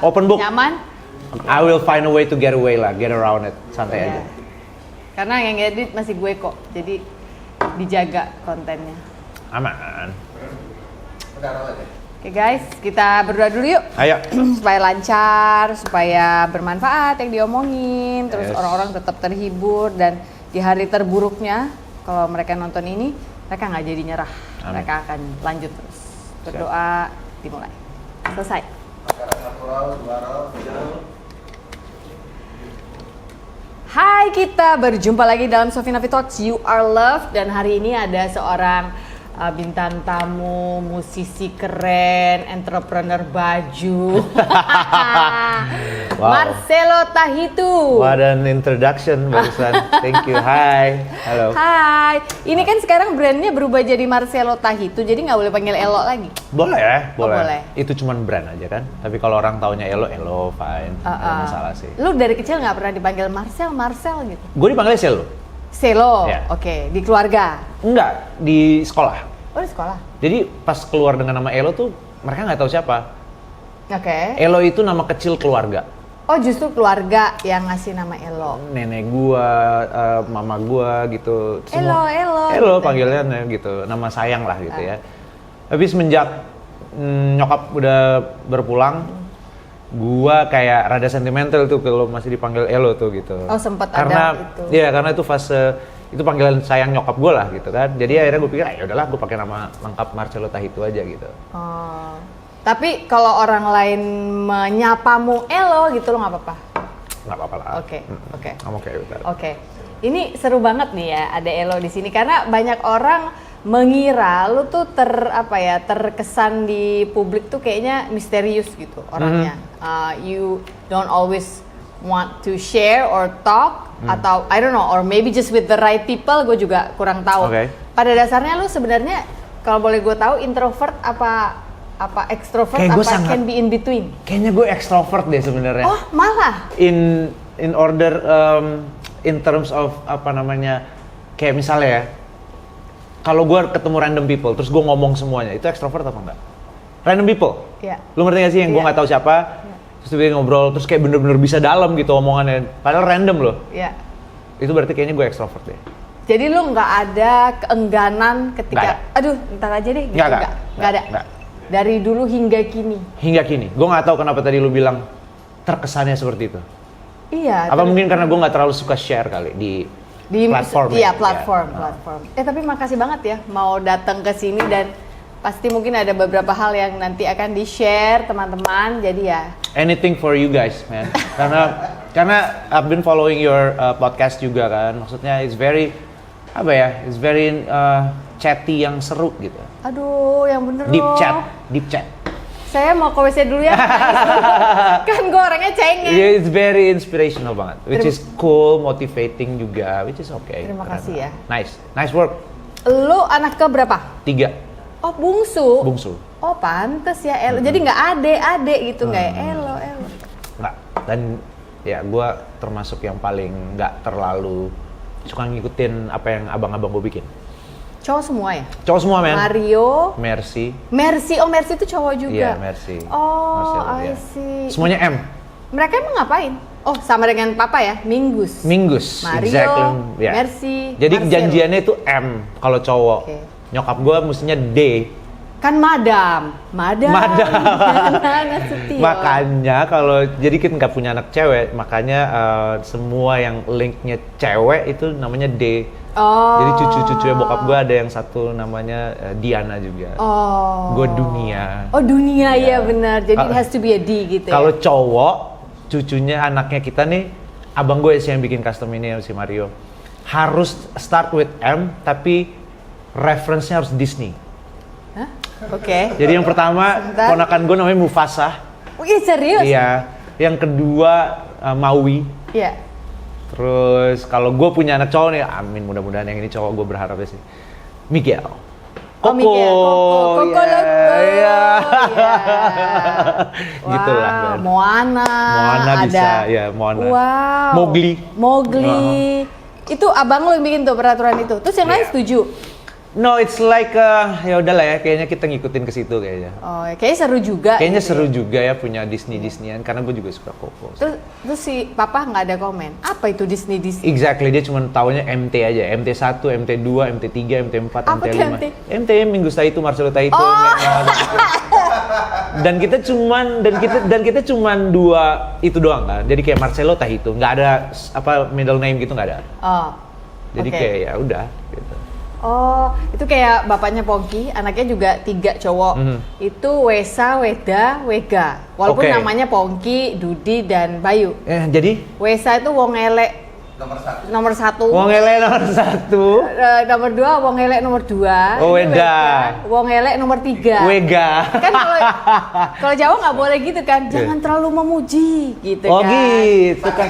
open book. nyaman. I will find a way to get around it, santai aja. Karena yang edit masih gue kok, jadi dijaga kontennya. Aman. Oke guys, kita berdoa dulu yuk. Ayo. Supaya lancar, supaya bermanfaat yang diomongin, terus Yes. orang-orang tetap terhibur dan di hari terburuknya kalau mereka nonton ini, mereka nggak jadi nyerah. Amin. Mereka akan lanjut terus. Berdoa dimulai. Selesai. Hai, kita berjumpa lagi dalam Sofinavi Talks You Are Loved, dan hari ini ada seorang bintang tamu, musisi keren, entrepreneur baju. Wow. Marcelo Tahitu. What an introduction barusan. Thank you. Hai. Halo. Hai. Ini kan sekarang brandnya berubah jadi Marcelo Tahitu, jadi nggak boleh panggil Elo lagi. Boleh ya? Boleh. boleh. Itu cuman brand aja kan. Tapi kalau orang taunya Elo, fine. Nggak ada masalah sih. Lu dari kecil nggak pernah dipanggil Marcel gitu? Gue dipanggil Selo. Selo. Ya. Oke. Di keluarga. Enggak, di sekolah. Oh, di sekolah. Jadi pas keluar dengan nama Elo tuh mereka nggak tahu siapa. Oke. Elo itu nama kecil keluarga. Oh, justru keluarga yang ngasih nama Elo. Nenek gua, mama gua gitu. Elo Elo gitu. panggilannya gitu. Nama sayang lah gitu ya. Tapi semenjak nyokap udah berpulang, gua kayak rada sentimental tuh kalau masih dipanggil Elo tuh gitu. Oh, sempat karena, ada itu. Iya, karena itu fase itu panggilan sayang nyokap gua lah gitu kan. Jadi akhirnya gue pikir, ya udahlah gue pakai nama lengkap Marcelo Tahitu aja gitu. Oh. Tapi kalau orang lain menyapamu Elo gitu lo nggak apa-apa? Nggak apa-apa lah. Oke. Kamu kayak udah. Oke. Ini seru banget nih ya ada Elo di sini karena banyak orang mengira lu tuh terkesan di publik tuh kayaknya misterius gitu orangnya. You don't always want to share or talk atau I don't know, or maybe just with the right people, gue juga kurang tahu. Okay. Pada dasarnya lu sebenarnya kalau boleh gue tahu introvert apa extrovert Kayak apa can be in between? Kayaknya gue extrovert deh sebenarnya. Oh, malah. In order in terms of apa namanya, kayak misalnya ya, kalau gue ketemu random people terus gue ngomong semuanya, itu extrovert apa enggak? Random people? Iya. Lu ngerti gak sih yang gue nggak tahu siapa? Terus dia ngobrol terus kayak bener-bener bisa dalam gitu omongannya, padahal random loh. Iya. Itu berarti kayaknya gue extrovert deh. Jadi lu nggak ada keengganan ketika, Nggak aduh ntar aja deh gitu, Nggak ada. Nggak. Dari dulu hingga kini. Hingga kini, gue nggak tahu kenapa tadi lu bilang terkesannya seperti itu. Iya. Apa mungkin karena gue nggak terlalu suka share kali di platform. Iya, ya? platform. Tapi makasih banget ya mau datang ke sini dan pasti mungkin ada beberapa hal yang nanti akan di-share teman-teman. Jadi ya Anything for you guys, man. karena I've been following your podcast juga kan. Maksudnya it's very chatty yang seru gitu. aduh yang bener Deep loh. chat. Saya mau ke WC dulu ya. Kan gue orangnya cengeng. Yeah, it's very inspirational banget, which is cool, motivating juga, which is okay. Terima kasih ya. Nice work. Lu anak ke berapa? 3. Oh, bungsu. Oh, pantes ya Elo. Jadi nggak ade gitu, nggak Elo. Nggak. Dan ya gue termasuk yang paling nggak terlalu suka ngikutin apa yang abang-abang gue bikin. Cowok semua ya? Cowok semua, men. Mario. Mercy. Oh, Mercy itu cowok juga? Iya, Mercy. Oh, Marcelo, I iya. see. Semuanya M. Mereka emang ngapain? Oh, sama dengan papa ya? Minggus. Mario, yeah. Mercy, Jadi Marcelo. janjiannya itu M kalau cowok. Okay. Nyokap gue mestinya D. Kan madam. Nasution. Makanya kalau jadi kita nggak punya anak cewek, makanya semua yang linknya cewek itu namanya D. Oh. Jadi cucu-cucunya bokap gue ada yang satu namanya Diana juga. Oh. Gue Dunia. Oh, Dunia ya Ya. benar. Jadi it has to be a D gitu Kalau ya. cowok, cucunya anaknya kita nih, abang gue sih yang bikin custom ini si Mario. Harus start with M, tapi reference-nya harus Disney. Hah? Oke. Jadi yang pertama, Sebentar. ponakan gue namanya Mufasa. Wih, serius? Iya. Yang kedua, Maui. Iya. Terus kalau gue punya anak cowok nih, amin mudah-mudahan yang ini cowok, gue berharap sih. Miguel. Oh, Miguel. Koko yeah, Loco. yeah. Wow, Gitu lah, Ben. Moana bisa, ada. ya Moana. Wow. Mowgli. Itu abang lo yang bikin tuh peraturan itu. Terus yang lain Iya. setuju? No, it's like ya udahlah ya, kayaknya kita ngikutin ke situ kayaknya. Oh, kayaknya seru juga. Kayaknya gitu seru ya. juga ya punya Disneyan karena gue juga suka Coco. Terus si papa nggak ada komen. Apa itu Disney? Exactly, dia cuma taunya MT aja. MT1, MT2, MT3, MT4, Apa tuh MT5. MT? MT Minggu Setelah Itu, Marcelo Taito. Oh. Dan kita cuman dua itu doang kan. Jadi kayak Marcelo Taito, nggak ada middle name gitu, nggak ada. Oh. Jadi Oke. kayak ya udah gitu. Oh, itu kayak bapaknya Pongki, anaknya juga 3 cowok. Itu Wesa, Weda, Wega. Walaupun Oke. namanya Pongki, Dudi, dan Bayu. Jadi Wesa itu wong elek nomor 1. Wong Ele nomor 1. Nomor 2 wong elek nomor 2. Oh, Ini Weda. Wong elek nomor 3. Wega. Kan kalau Jawa nggak boleh gitu kan, jangan terlalu memuji gitu Oh kan. gitu kan.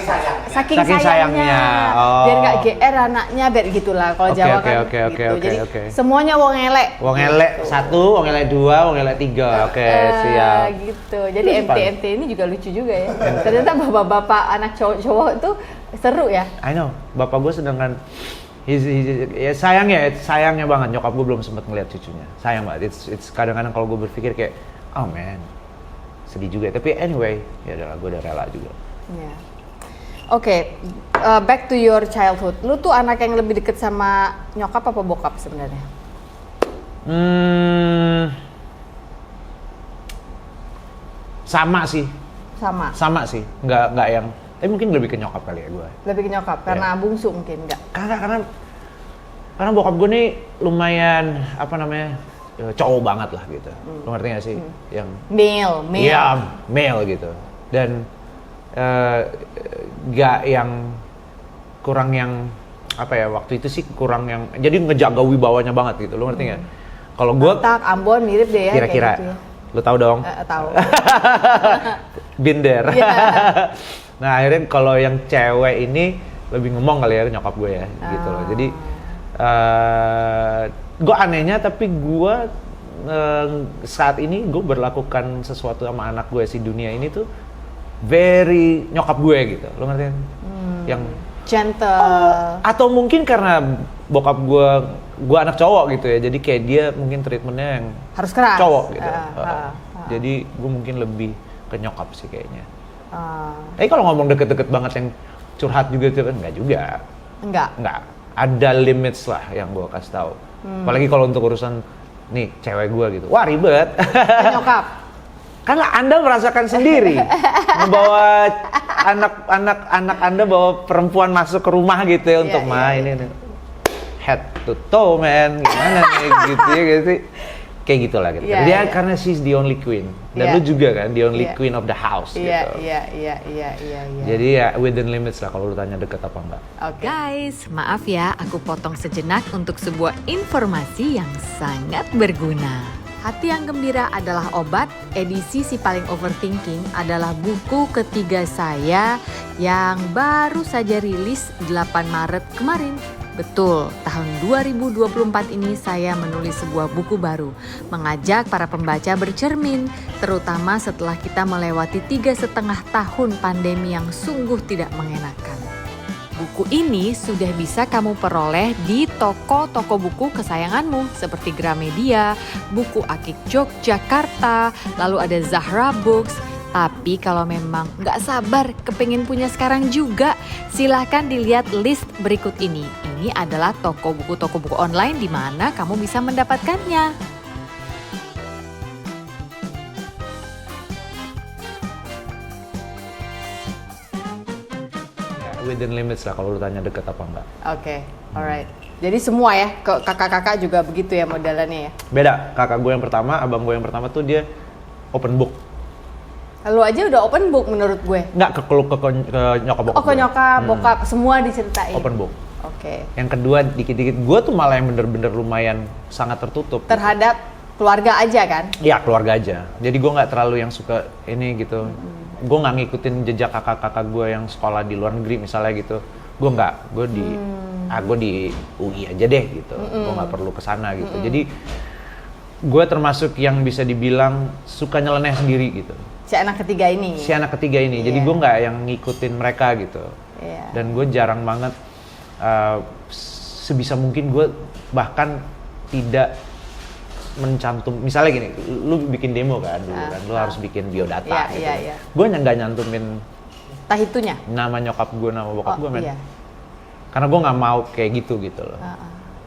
Saking Saking sayangnya. sayangnya. Oh. Biar nggak GR anaknya, biar gitulah. Kalau Oke, Jawa oke, kan oke, gitu. oke, oke, Jadi oke. semuanya wong elek. Wong Elek 1, Wong Elek 2, Wong Elek 3. Oke, siap. Gitu. Jadi MT ini juga lucu juga ya. Ternyata bapak-bapak anak cowok-cowok itu seru ya. I know, bapak gue sedangkan ya sayangnya banget nyokap gue belum sempat ngeliat cucunya. Sayang banget. It's kadang-kadang kalau gue berpikir kayak, oh man, sedih juga. Tapi anyway, ya udahlah, gue udah rela juga. Ya. Oke, back to your childhood. Lu tuh anak yang lebih deket sama nyokap apa bokap sebenarnya? Sama sih, Sama. nggak yang. Tapi mungkin lebih ke nyokap kali ya gue. Lebih ke nyokap karena bungsu mungkin enggak. Karena bokap gue nih lumayan cowok banget lah gitu. Lo ngerti gak sih? Yang Male. iya, male gitu. Dan gak yang kurang yang waktu itu sih kurang yang jadi ngejaga wibawanya banget gitu. Lo ngerti gak? Kalau gue Batak, Ambon mirip deh ya kira-kira kayak gitu ya. lo tahu dong? Tahu. Binder. Yeah. Nah akhirnya kalau yang cewek ini lebih ngomong kali ya nyokap gue ya gitu loh. Jadi gue anehnya tapi gue saat ini gue berlakukan sesuatu sama anak gue si dunia ini tuh very nyokap gue gitu. Lo ngerti kan? Yang gentle. atau mungkin karena bokap gue anak cowok gitu ya. Jadi kayak dia mungkin treatmentnya yang Harus keras. cowok gitu. Jadi gue mungkin lebih ke nyokap sih kayaknya. Tapi kalau ngomong deket-deket banget yang curhat juga tuh kan enggak juga. Enggak. Ada limits lah yang gue kasih tahu. Apalagi kalau untuk urusan nih cewek gue gitu. Wah ribet. Nyokap. Karena Anda merasakan sendiri membawa anak Anda bawa perempuan masuk ke rumah gitu ya untuk main ini. Head to toe man, gimana nih gitu ya gitu sih. Kayak gitulah gitu. Dia karena she's the only queen. Dan lu juga kan the only queen of the house gitu. Iya. Jadi ya within limits lah kalau lu tanya deket apa enggak. Guys, maaf ya aku potong sejenak untuk sebuah informasi yang sangat berguna. Hati yang Gembira adalah obat, edisi Si Paling Overthinking adalah buku ketiga saya yang baru saja rilis 8 Maret kemarin. Betul, tahun 2024 ini saya menulis sebuah buku baru, mengajak para pembaca bercermin, terutama setelah kita melewati 3,5 tahun pandemi yang sungguh tidak mengenakan. Buku ini sudah bisa kamu peroleh di toko-toko buku kesayanganmu seperti Gramedia, Buku Akik Yogyakarta, lalu ada Zahra Books. Tapi kalau memang nggak sabar kepengen punya sekarang juga, silahkan dilihat list berikut ini. Ini adalah toko buku online di mana kamu bisa mendapatkannya. Within limits lah kalau lu tanya deket apa enggak. Oke, alright. Jadi semua ya, kakak-kakak juga begitu ya modelannya ya? Beda, kakak gue yang pertama, abang gue yang pertama tuh dia open book. Lu aja udah open book menurut gue. Nggak ke nyokap bokap. Oh, ke nyokap, bokap, semua diceritain. Open book. Oke. Yang kedua dikit-dikit gue tuh malah yang bener-bener lumayan sangat tertutup. Terhadap keluarga aja kan? Iya keluarga aja. Jadi gue nggak terlalu yang suka ini gitu. Gue nggak ngikutin jejak kakak-kakak gue yang sekolah di luar negeri misalnya gitu. Gue nggak. Gue di UI aja deh gitu. Gue nggak perlu kesana gitu. Jadi gue termasuk yang bisa dibilang suka nyeleneh sendiri gitu. Si anak ketiga ini. Jadi gue nggak yang ngikutin mereka gitu. Dan gue jarang banget sebisa mungkin gue bahkan tidak mencantum, misalnya gini, lu bikin demo kan dulu kan, lu harus bikin biodata gitu. Gue nggak nyantumin Itunya. nama nyokap gue, nama bokap gue, men. Iya. Karena gue nggak mau kayak gitu loh.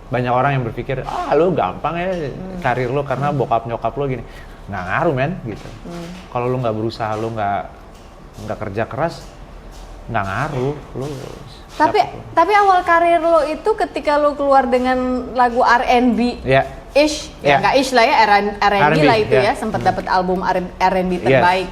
Banyak orang yang berpikir, lu gampang ya karir lu karena bokap nyokap lu gini. Nggak ngaruh, men, gitu. Kalau lu nggak berusaha, lu nggak kerja keras, nggak ngaruh. Lu tapi awal karir lo itu ketika lo keluar dengan lagu R&B. Ish, nggak ish lah ya, R&B lah itu ya, sempat dapat album R&B terbaik,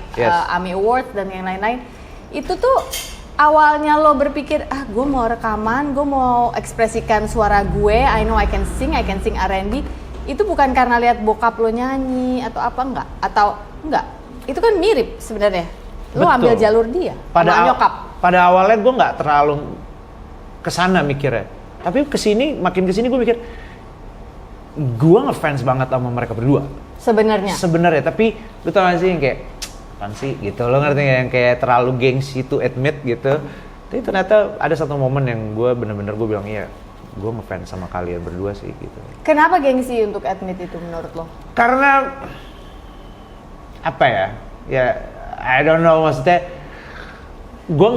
AMI Awards dan yang lain-lain. Itu tuh awalnya lo berpikir, gue mau rekaman, gue mau ekspresikan suara gue, I know I can sing R&B. Itu bukan karena lihat bokap lo nyanyi atau apa, enggak? Itu kan mirip sebenarnya. Lo ambil jalur dia, sama nyokap. Pada awalnya gue nggak terlalu kesana mikirnya, tapi makin kesini gue mikir, gue ngefans banget sama mereka berdua. Sebenarnya, tapi lu tau gak sih yang kayak apaan sih gitu, lo ngerti gak, yang kayak terlalu gengsi to admit gitu. Tapi ternyata ada satu momen yang gue bener-bener gue bilang, iya, gue ngefans sama kalian berdua sih gitu. Kenapa gengsi untuk admit itu menurut lo? Karena apa ya, I don't know, maksudnya gue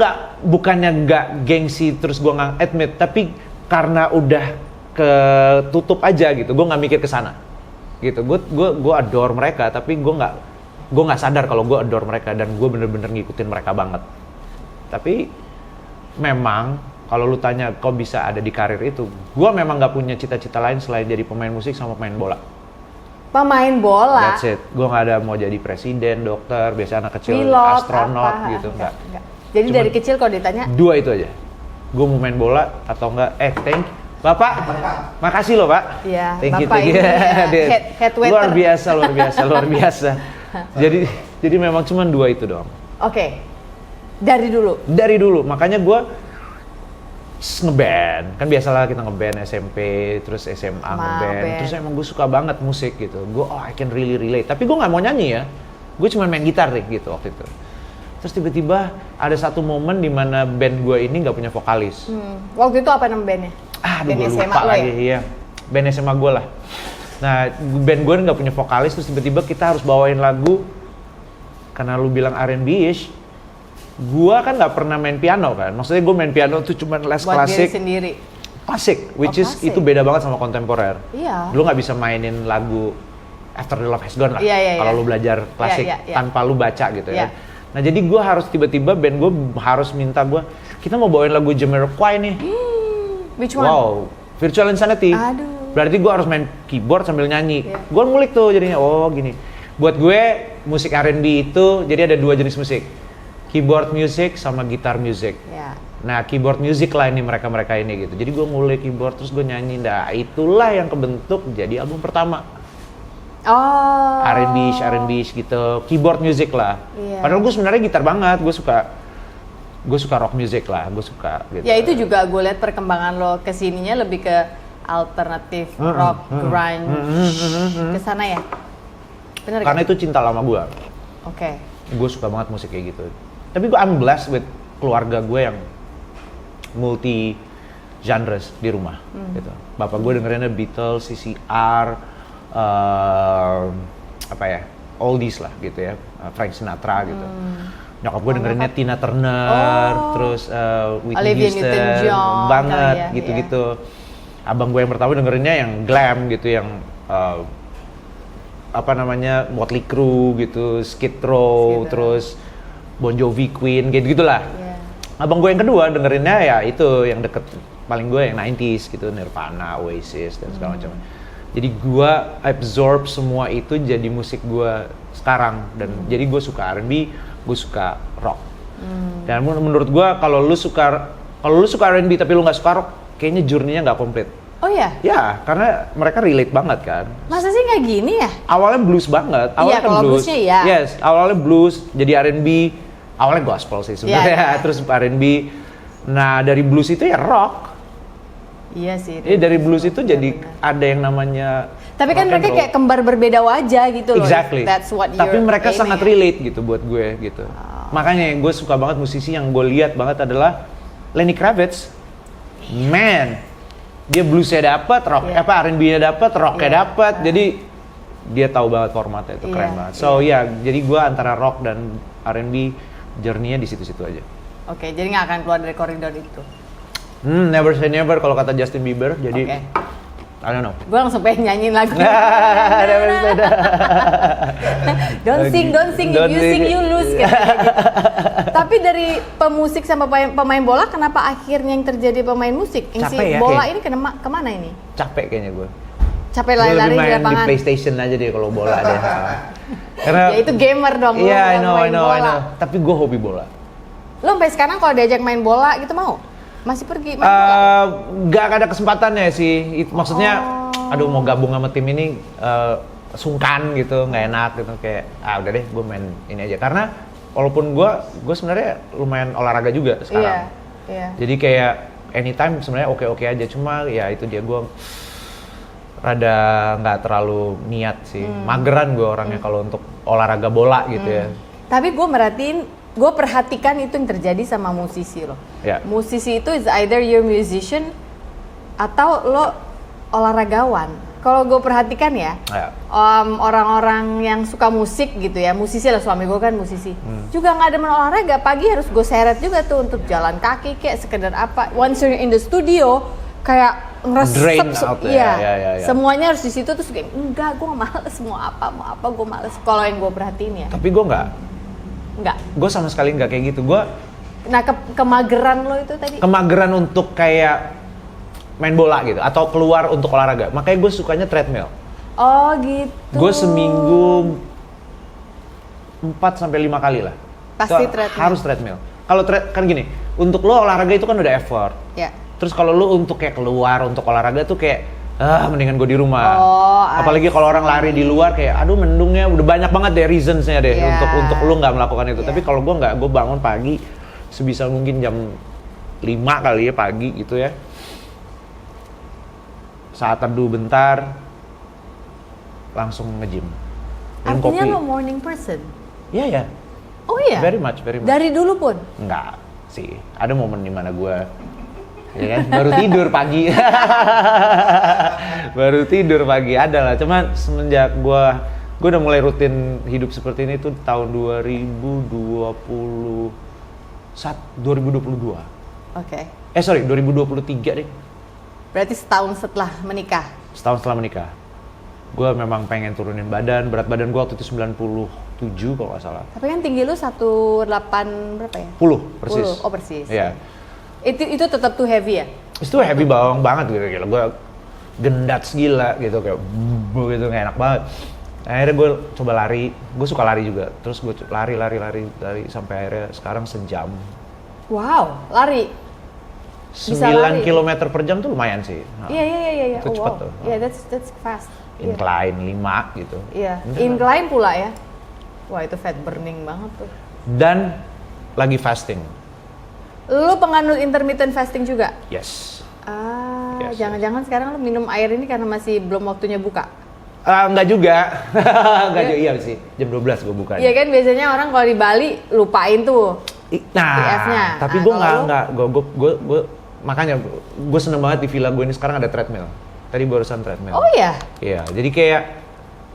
bukannya nggak gengsi terus gue nggak admit, tapi karena udah ketutup aja gitu, gue nggak mikir ke sana gitu. Gue adore mereka, tapi gue nggak sadar kalau gue adore mereka dan gue bener-bener ngikutin mereka banget. Tapi memang kalau lu tanya kok bisa ada di karir itu, gue memang nggak punya cita-cita lain selain jadi pemain musik sama pemain bola. Pemain bola? That's it. Gue nggak ada mau jadi presiden, dokter, biasa anak kecil, pilot, astronot apa, gitu, enggak. Jadi cuman, dari kecil kalau ditanya? Dua itu aja. Gue mau main bola atau enggak, thank you. Bapak, makasih loh Pak. Iya, thank Bapak you. Head waiter. Luar biasa. Jadi memang cuma dua itu doang. Oke. Dari dulu, makanya gue ngeband. Kan biasalah kita ngeband SMP, terus SMA ngeband. Terus emang gue suka banget musik gitu. Gue, I can really relate. Tapi gue nggak mau nyanyi ya. Gue cuma main gitar deh gitu waktu itu. Terus tiba-tiba ada satu momen di mana band gue ini nggak punya vokalis. Waktu itu apa nama bandnya? Gue lupa lagi, iya. Band SMA gue lah. Nah, band gue nggak punya vokalis, terus tiba-tiba kita harus bawain lagu. Karena lu bilang R&B-ish, gue kan nggak pernah main piano kan. Maksudnya gue main piano tuh cuma les buat klasik. Diri sendiri. Klasik, which is itu beda banget sama kontemporer. Iya. Lu nggak bisa mainin lagu After the Love Has Gone lah. Kalau lu belajar klasik tanpa lu baca gitu ya. Nah jadi gue harus tiba-tiba band gue harus minta gue, kita mau bawain lagu Jamiroquai nih. Which one? Wow, Virtual Insanity. Aduh. Berarti gue harus main keyboard sambil nyanyi. Gue ngulik tuh jadinya, gini. Buat gue musik R&B itu jadi ada dua jenis musik, keyboard music sama gitar music. Nah keyboard music lah ini mereka ini gitu. Jadi gue ngulik keyboard terus gue nyanyi. Nah itulah yang kebentuk jadi album pertama. R&B gitu, keyboard music lah. Padahal gue sebenarnya gitar banget, gue suka rock music lah, gue suka gitu. Ya itu juga gue lihat perkembangan lo kesininya lebih ke alternatif, rock, grunge, kesana ya? Bener Karena itu cinta lama gue. Oke. Gue suka banget musik kayak gitu. Tapi I'm blessed with keluarga gue yang multi genres di rumah. Gitu. Bapak gue dengerinnya Beatles, CCR, oldies lah gitu ya, Frank Sinatra gitu. Nyokap gue dengerinnya Tina Turner, terus Whitney Houston banget gitu-gitu. Abang gue yang pertama dengerinnya yang glam gitu, yang Motley Crue gitu, Skid Row, terus Bon Jovi, Queen gitu-gitulah. Abang gue yang kedua dengerinnya ya itu yang deket paling gue yang 90s gitu, Nirvana, Oasis dan segala macam. Jadi gue absorb semua itu jadi musik gue sekarang, dan jadi gue suka R&B, gue suka rock. Dan menurut gue kalau lu suka R&B tapi lu nggak suka rock, kayaknya journey-nya nggak komplit. Oh ya? Ya, karena mereka relate banget kan. Masa sih nggak gini ya? Awalnya blues banget. Awalnya kan kalau blues. Bluesnya ya. Yes, awalnya blues, jadi R&B. Awalnya gospel sih sebenarnya, terus R&B. Nah dari blues itu ya rock. Iya sih. Dari blues itu jadi ada yang namanya. Tapi kan mereka kayak kembar berbeda wajah gitu loh. Exactly. That's what tapi mereka sangat ya? relate gitu buat gue gitu. Makanya gue suka banget musisi yang gue lihat banget adalah Lenny Kravitz. Man, Dia bluesnya dapat, rock R&B-nya dapat, rocknya dapat. Jadi dia tahu banget formatnya itu keren banget. So jadi gue antara rock dan R&B journey-nya di situ-situ aja. Oke, jadi nggak akan keluar dari koridor itu. Never say never kalau kata Justin Bieber. Jadi I don't know. Gue langsung pengen nyanyiin lagu. Never say that. Don't sing, if you sing you lose. Gitu. Tapi dari pemusik sama pemain bola, kenapa akhirnya yang terjadi pemain musik? Yang Capek ya, bola kayak. ini kemana ini? Capek kayaknya gue. Capek Gue lari-lari lebih di main di lapangan. PlayStation aja deh kalau bola deh. Karena Ya itu gamer dong. lu Iya, I bukan know. bola. Tapi gue hobi bola. Lo sampai sekarang kalau diajak main bola gitu mau? Masih pergi main bola? Gak ada kesempatannya sih. Maksudnya, aduh mau gabung sama tim ini sungkan gitu, nggak enak gitu, kayak udah deh gue main ini aja. Karena walaupun gue sebenarnya lumayan olahraga juga sekarang. Iya. Jadi kayak anytime sebenarnya oke aja. Cuma ya itu dia, gue rada nggak terlalu niat sih. Mageran gue orangnya kalau untuk olahraga bola gitu ya. Tapi gue perhatikan itu yang terjadi sama musisi loh. Ya. Musisi itu is either you're musician atau lo olahragawan. Kalau gue perhatikan ya, orang-orang yang suka musik gitu ya, musisi lah, suami gue kan musisi, juga nggak ada main olahraga. Pagi harus gue seret juga tuh untuk jalan kaki kayak sekedar apa. Once you're in the studio, kayak Drain ngeresep, out ya. semuanya harus di situ. Terus kayak enggak, gue males, mau apa gue males. Kalau yang gue perhatiin ya. Tapi gue nggak. Gue sama sekali nggak kayak gitu. Gue kemageran lo itu tadi. Kemageran untuk kayak main bola gitu atau keluar untuk olahraga. Makanya gue sukanya treadmill. Oh gitu. Gue seminggu 4-5 kali lah. Pasti treadmill. Harus treadmill. Kalau kan gini, untuk lo olahraga itu kan udah effort. Ya. Terus kalau lo untuk kayak keluar untuk olahraga tuh kayak mendingan gue di rumah. Apalagi kalau orang lari di luar kayak aduh mendungnya, udah banyak banget deh reasons-nya deh untuk lo nggak melakukan itu. Tapi kalau gue nggak, gue bangun pagi sebisa mungkin jam 5 kali ya pagi gitu ya. Saat teduh bentar, langsung nge-gym. Artinya lo morning person? Iya. Oh iya? Very much. Dari dulu pun? Enggak sih, ada momen dimana gue ya kan, baru tidur pagi. Baru tidur pagi, ada lah. Cuman semenjak gue udah mulai rutin hidup seperti ini tuh tahun 2022. Oke. 2023 deh. Berarti setahun setelah menikah? Setahun setelah menikah. Gue memang pengen turunin badan, berat badan gue waktu itu 97 kalau nggak salah. Tapi kan tinggi lu 18 berapa ya? 10, persis. 10, oh persis. Iya. Itu tetap too heavy ya? Itu heavy banget gitu, gila. Gue gendat gila gitu, kayak gitu, nggak enak banget. Akhirnya gue coba lari, gue suka lari juga. Terus gue lari sampai akhirnya sekarang sejam. Wow, lari? 9 km per jam tuh lumayan sih. Iya. Itu cepat tuh. Iya, that's fast. Incline 5 gitu. Iya, incline pula ya. Wah, itu fat burning banget tuh. Dan lagi fasting. Lu penganut intermittent fasting juga? Yes. Yes, Jangan-jangan sekarang lu minum air ini karena masih belum waktunya buka? Enggak juga. Iya sih. Jam 12 gue buka. Iya kan, biasanya orang kalau di Bali lupain tuh. Nah, tapi gue nggak. Gue makanya gue seneng banget di villa gue ini sekarang ada treadmill. Tadi barusan treadmill. Oh iya? Iya, jadi kayak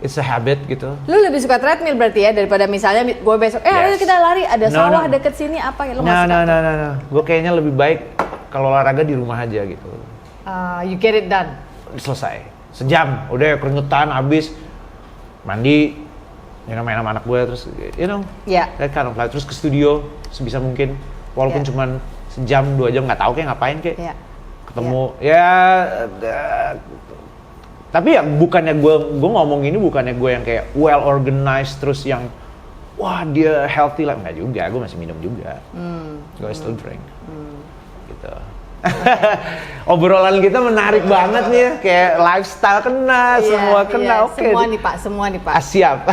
it's a habit gitu. Lu lebih suka treadmill berarti ya daripada misalnya gue besok, ayo kita lari, ada sawah deket sini apa ya, lu nggak suka? Nah. Gue kayaknya lebih baik kalau olahraga di rumah aja gitu. You get it done? Selesai. Sejam, udah keringetan, habis mandi, main sama anak gue, terus that kind of life. Terus ke studio sebisa mungkin, walaupun cuman sejam 2 jam, nggak tahu kayak ngapain kayak ketemu tapi ya bukannya gue ngomong ini bukannya gue yang kayak well organized terus yang wah dia healthy lah, nggak juga, gue masih minum juga, gue still drink gitu. Obrolan kita menarik banget nih ya, kayak lifestyle kena, semua kena. Oke. Semua nih Pak. Siap.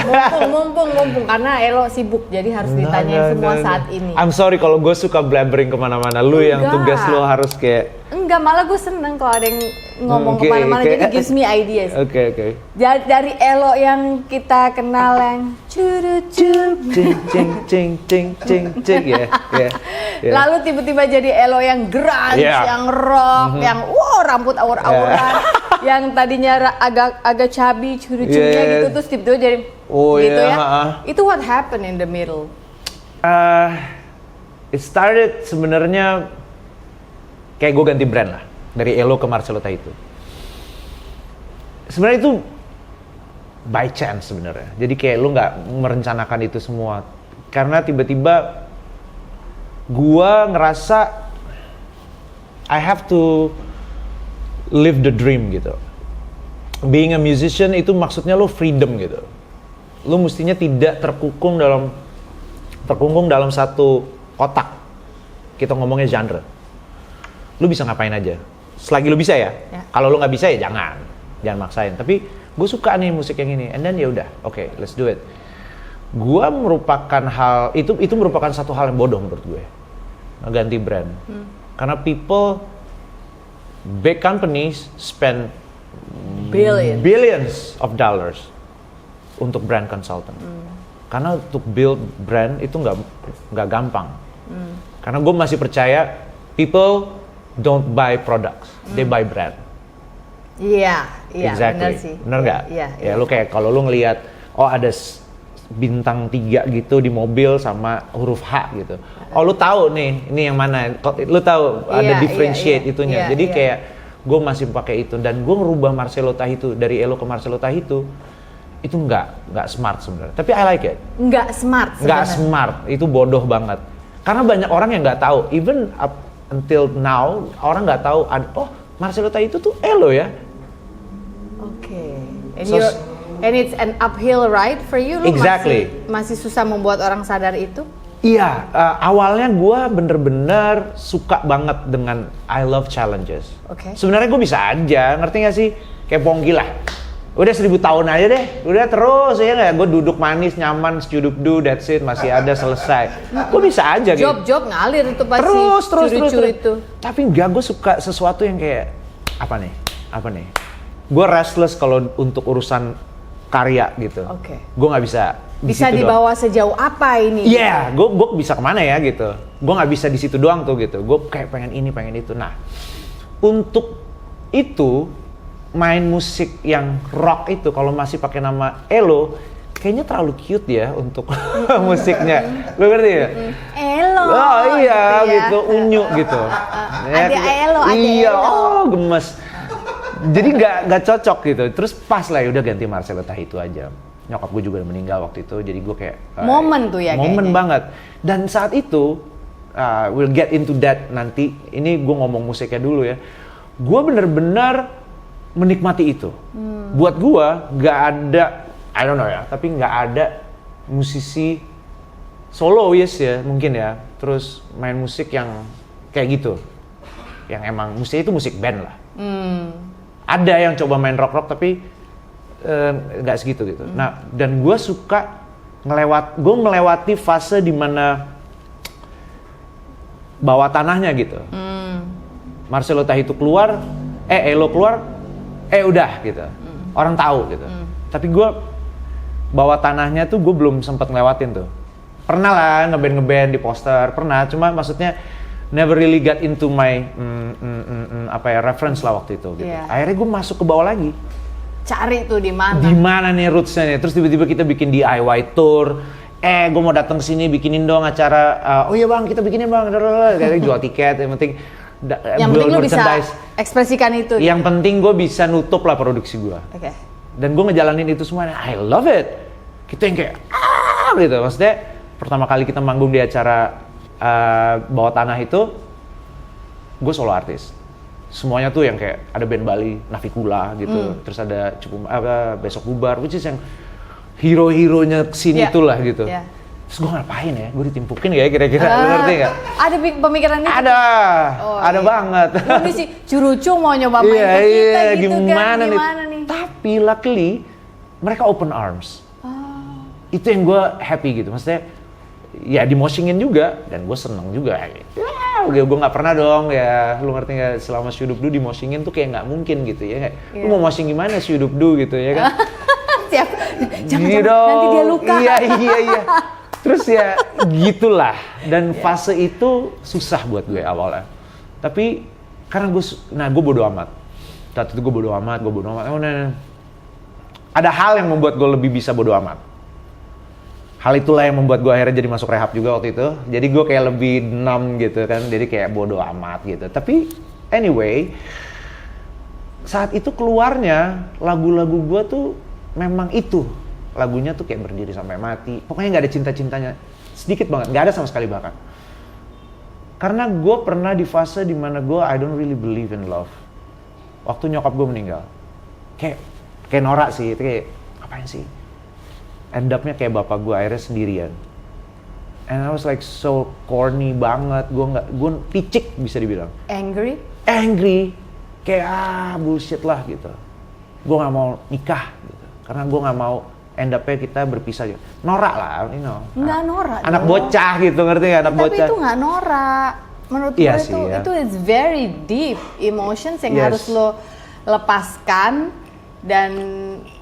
Mumpung karena Elo sibuk, jadi harus ditanyain semua saat ini. I'm sorry kalau gue suka blabbering kemana-mana. Lu yang tugas lu harus kayak Enggak, malah gue seneng kalau ada yang ngomong Oke, kemana-mana, oke. jadi gives me ideas. Oke. Dari Elo yang kita kenal yang Cing ya. lalu tiba-tiba jadi Elo yang grunge, Yeah. yang rock, yang rambut aur-auran, yang tadinya agak chubby, curi-curinya Yeah. gitu, terus tiba-tiba jadi gitu yeah, ya. Itu what happened in the middle? It started sebenarnya kayak gue ganti brand lah dari Elo ke Marcelo Tahito. Sebenarnya itu by chance sebenarnya. Jadi kayak lu nggak merencanakan itu semua. Karena tiba-tiba gue ngerasa I have to live the dream gitu. Being a musician itu maksudnya lu freedom gitu. Lu mestinya tidak terkungkung dalam satu kotak. Kita ngomongnya genre. Lu bisa ngapain aja. Selagi lu bisa ya. Kalau lu nggak bisa ya jangan maksain. Tapi gue suka nih musik yang ini. And then ya udah, okay, let's do it. Gue merupakan itu merupakan satu hal yang bodoh menurut gue. Ganti brand. Karena big companies spend billions of dollars untuk brand consultant. Karena untuk build brand itu nggak gampang. Karena gue masih percaya people don't buy products, they buy brand. Iya, Exactly. benar sih. Bener nggak? Iya. Ya lu kayak kalau lu ngelihat ada bintang 3 gitu di mobil sama huruf H gitu. Oh lu tahu nih, ini yang mana? Lu tahu ada differentiate itunya. Jadi kayak gue masih pakai itu dan gue ngerubah Marcelo Tahito dari Elo ke Marcelo Tahito itu nggak smart sebenarnya. Tapi I like it. Nggak smart sebenarnya. Nggak smart, itu bodoh banget. Karena banyak orang yang nggak tahu. Even up until now orang nggak tahu. Marcelo Tahito tuh Elo ya. Oke. And it's an uphill ride for you. Lu Exactly. masih susah membuat orang sadar itu? Iya, awalnya gue bener-bener suka banget dengan I love challenges. Oke. Sebenarnya gue bisa aja, ngerti gak sih? Kayak Pongki lah. Udah 1000 tahun aja deh, udah terus ya nggak? Gue duduk manis, nyaman, secuduk-du, that's it, masih ada selesai. Gue bisa aja gitu. Job ngalir itu pasti. Terus. Itu. Tapi enggak, gue suka sesuatu yang kayak apa nih? Gue restless kalau untuk urusan karya gitu. Oke. Gue nggak bisa. Bisa dibawa sejauh apa ini? Iya, gue bisa kemana ya gitu. Gue nggak bisa di situ doang tuh gitu. Gue kayak pengen ini, pengen itu. Nah, untuk itu main musik yang rock itu kalau masih pakai nama Elo, kayaknya terlalu cute ya untuk musiknya. Lo ngerti ya? Elo. Oh iya gitu, gitu, unyu gitu. Ada Elo, ada iya, Elo. gemes. Jadi nggak cocok gitu. Terus pas lah ya udah ganti Marcelo Tahito aja. Nyokap gue juga udah meninggal waktu itu, jadi gue kayak momen tuh ya momen kayaknya. banget. Dan saat itu we'll get into that nanti. Ini gue ngomong musiknya dulu ya. Gue bener-bener menikmati itu. Buat gue nggak ada, I don't know ya, tapi nggak ada musisi solois ya mungkin ya. Terus main musik yang kayak gitu, yang emang musiknya itu musik band lah. Ada yang coba main rock tapi nggak segitu gitu. Nah, dan gue suka melewati fase dimana bawah tanahnya gitu. Marcelo Tahito keluar, Elo keluar, udah gitu. Orang tahu gitu. Tapi gue bawah tanahnya tuh gue belum sempat ngelewatin tuh. Pernah lah ngeband di poster, pernah. Cuma maksudnya never really got into my reference lah waktu itu gitu. Yeah. Akhirnya gue masuk ke bawah lagi. Cari tuh di mana? Di mana nih rootsnya nih? Terus tiba-tiba kita bikin DIY tour. Gue mau datang ke sini bikinin dong acara. Oh iya bang, kita bikinin bang. Kayak jual tiket. Yang penting lu bisa ekspresikan itu. Yang penting gue bisa nutup lah produksi gue. Oke. Dan gue ngejalanin itu semua. I love it. Kita yang kayak gitu. Maksudnya pertama kali kita manggung di acara bawah tanah itu, gue solo artis. Semuanya tuh yang kayak ada band Bali, Navikula gitu, terus ada Besok Bubar, which is yang hero-heronya kesini itulah gitu. Yeah. Terus gue ngapain ya? Gue ditimpukin gak ya kira-kira? Lu ngerti gak? Ada pemikiran itu? Ada banget. Ini sih Curucung mau nyoba main ke kita gitu gimana kan? nih? Gimana nih? Tapi luckily mereka open arms. Itu yang gue happy gitu, maksudnya ya dimoshingin juga dan gue seneng juga. Ya gue nggak pernah dong ya, lu ngerti nggak, selama Syudupdu dimosingin tuh kayak nggak mungkin gitu ya, kayak lu mau mosing gimana Syudupdu gitu ya kan. Siap. Jangan, Gini nanti dia luka. Iya. Terus ya gitulah, dan fase itu susah buat gue awalnya. Tapi karena gue bodo amat. Saat itu gue bodo amat. Ada hal yang membuat gue lebih bisa bodo amat. Hal itulah yang membuat gue akhirnya jadi masuk rehab juga waktu itu. Jadi gue kayak lebih numb gitu kan, jadi kayak bodo amat gitu. Tapi anyway, saat itu keluarnya lagu-lagu gue tuh memang itu. Lagunya tuh kayak Berdiri Sampai Mati. Pokoknya gak ada cinta-cintanya. Sedikit banget, gak ada sama sekali bahkan. Karena gue pernah di fase dimana gue I don't really believe in love. Waktu nyokap gue meninggal. Kayak norak sih, itu kayak apain sih? End up-nya kayak bapak gue akhirnya sendirian. And I was like so corny banget. Gue picik bisa dibilang. Angry. Kayak bullshit lah gitu. Gue gak mau nikah gitu. Karena gue gak mau end up-nya kita berpisah gitu. Norak lah, you know. Nggak norak. Anak bocah gitu, ngerti gak? Anak bocah. Tapi itu nggak norak. Menurut Iya gue sih, ya. itu it's very deep emotions yang Yes. harus lo lepaskan, dan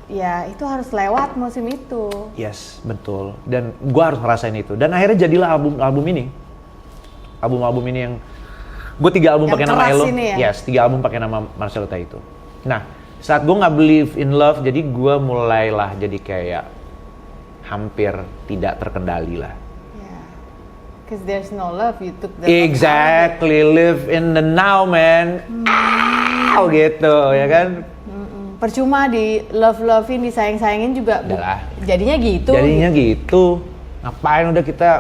ya itu harus lewat musim itu. Yes, betul. Dan gue harus ngerasain itu. Dan akhirnya jadilah album ini. Album ini yang gue 3 album Yang pakai nama keras Elo. ini ya? Yes, 3 album pakai nama Marcelo Taito. Nah, saat gue nggak believe in love, jadi gue mulailah jadi kayak hampir tidak terkendali lah. Yeah. Cause there's no love, you took the Exactly, live in the now, man. Gitu, ya kan? Percuma di love-lovein, disayang-sayangin juga Udah lah. jadinya gitu. Jadinya gitu. Ngapain udah kita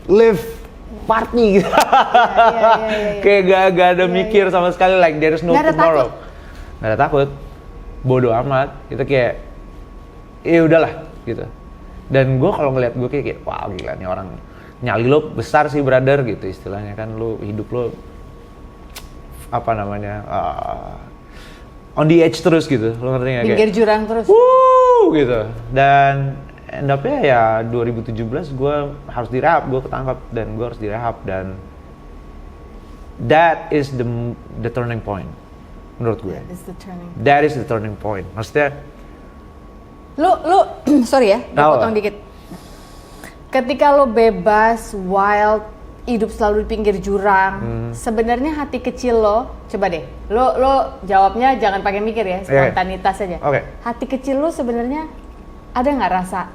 live party gitu. Iya. Kayak gak ada mikir sama sekali, like there is no Nggak ada tomorrow. Gak ada takut. Bodoh amat. Itu kayak ya udahlah gitu. Dan gue kalau ngeliat gue kayak wow, gila nih orang, nyali lo besar sih brother gitu istilahnya kan, lo hidup lo apa namanya on the edge terus gitu, lo ngerti nggak? Pinggir jurang terus. Gitu. Dan end up-nya ya 2017 gue harus direhab, gue ketangkap dan gue harus direhab, dan that is the turning point menurut gue. That is the turning point. Maksudnya Lu sorry ya, Tahu. potong dikit. Ketika lo bebas, wild, hidup selalu di pinggir jurang, sebenarnya hati kecil lo, coba deh, lo jawabnya jangan pakai mikir ya, spontanitas aja. Oke. Hati kecil lo sebenarnya ada nggak rasa,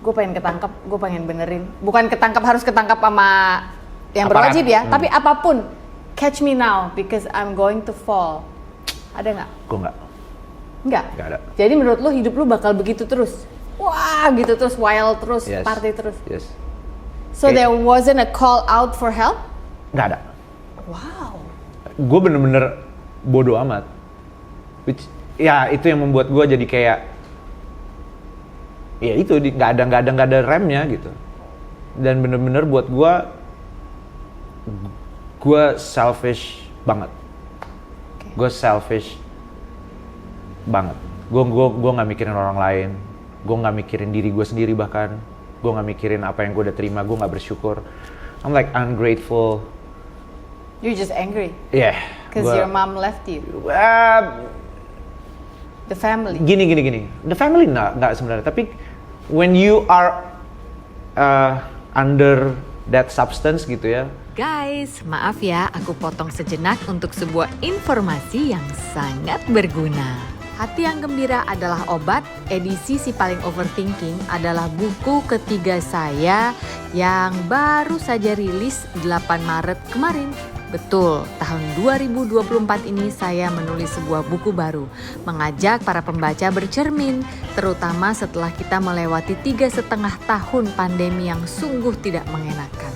gue pengen ketangkep, gue pengen benerin, bukan harus ketangkap sama yang Aparat. berwajib ya, tapi apapun, catch me now because I'm going to fall. Ada nggak? gue nggak Nggak ada. Jadi menurut lo hidup lo bakal begitu terus? Wah gitu terus, wild terus, Yes. party terus. Yes. So there wasn't a call out for help? Nggak ada. Wow. Gue bener-bener bodoh amat. Ya itu yang membuat gue jadi kayak, ya itu nggak ada remnya gitu. Dan bener-bener buat gue selfish banget. Gue selfish banget. Gue nggak mikirin orang lain. Gue nggak mikirin diri gue sendiri bahkan. Gue nggak mikirin apa yang gue udah terima. Gue nggak bersyukur. I'm like ungrateful. You're just angry Yeah. because your mom left you. The family. Gini. The family nggak sebenarnya. Tapi when you are under that substance gitu ya. Guys, maaf ya, aku potong sejenak untuk sebuah informasi yang sangat berguna. Hati yang Gembira adalah obat, edisi Si Paling Overthinking adalah buku ketiga saya yang baru saja rilis 8 Maret kemarin. Betul, tahun 2024 ini saya menulis sebuah buku baru, mengajak para pembaca bercermin, terutama setelah kita melewati 3,5 tahun pandemi yang sungguh tidak mengenakan.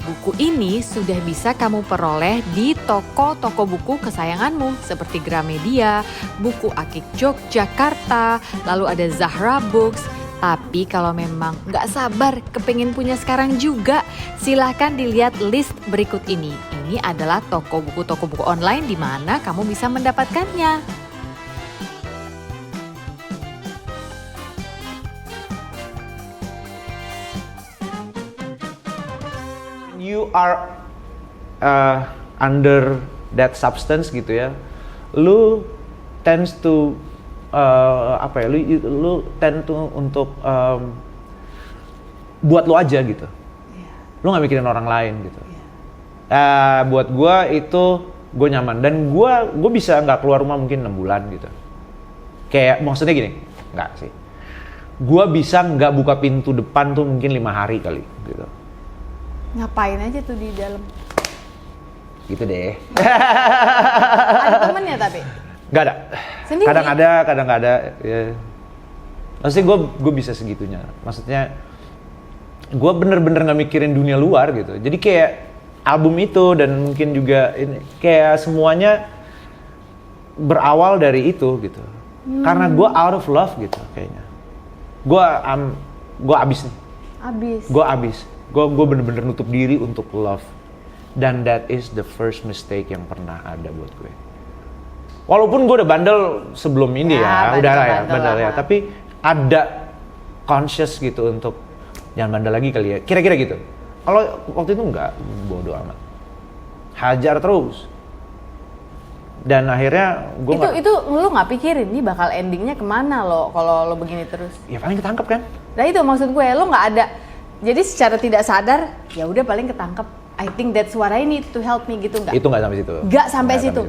Buku ini sudah bisa kamu peroleh di toko-toko buku kesayanganmu seperti Gramedia, Buku Akik Yogyakarta, lalu ada Zahra Books. Tapi kalau memang nggak sabar kepengen punya sekarang juga, silahkan dilihat list berikut ini. Ini adalah toko buku online di mana kamu bisa mendapatkannya. You you are under that substance gitu ya, lu tends to lu tend to untuk buat lu aja gitu. Lu nggak mikirin orang lain gitu. Buat gue itu gue nyaman dan gue bisa nggak keluar rumah mungkin 6 bulan gitu. Kayak maksudnya gini, nggak sih. Gue bisa nggak buka pintu depan tuh mungkin 5 hari kali gitu. Ngapain aja tuh di dalam? Gitu deh. Ada temennya tapi? Nggak ada. Sendiri? Kadang nggak ada. Ya. Maksudnya gue bisa segitunya. Maksudnya gue bener-bener nggak mikirin dunia luar gitu. Jadi kayak album itu dan mungkin juga ini kayak semuanya berawal dari itu gitu. Karena gue out of love gitu kayaknya. Gue abis nih. Gue abis. Gue bener-bener nutup diri untuk love. Dan that is the first mistake yang pernah ada buat gue. Walaupun gue udah bandel sebelum ini ya udah lah ya, bandel ya. Tapi ada conscious gitu untuk jangan bandel lagi kali ya. Kira-kira gitu. Kalau waktu itu enggak, bodo amat. Hajar terus. Dan akhirnya gue itu lu nggak pikirin nih bakal endingnya kemana lo kalau lo begini terus? Ya paling ketangkep kan. Nah itu maksud gue, lo nggak ada. Jadi secara tidak sadar, ya udah paling ketangkep. I think that's what I need to help me gitu nggak? Itu nggak sampai situ. Nggak sampai situ.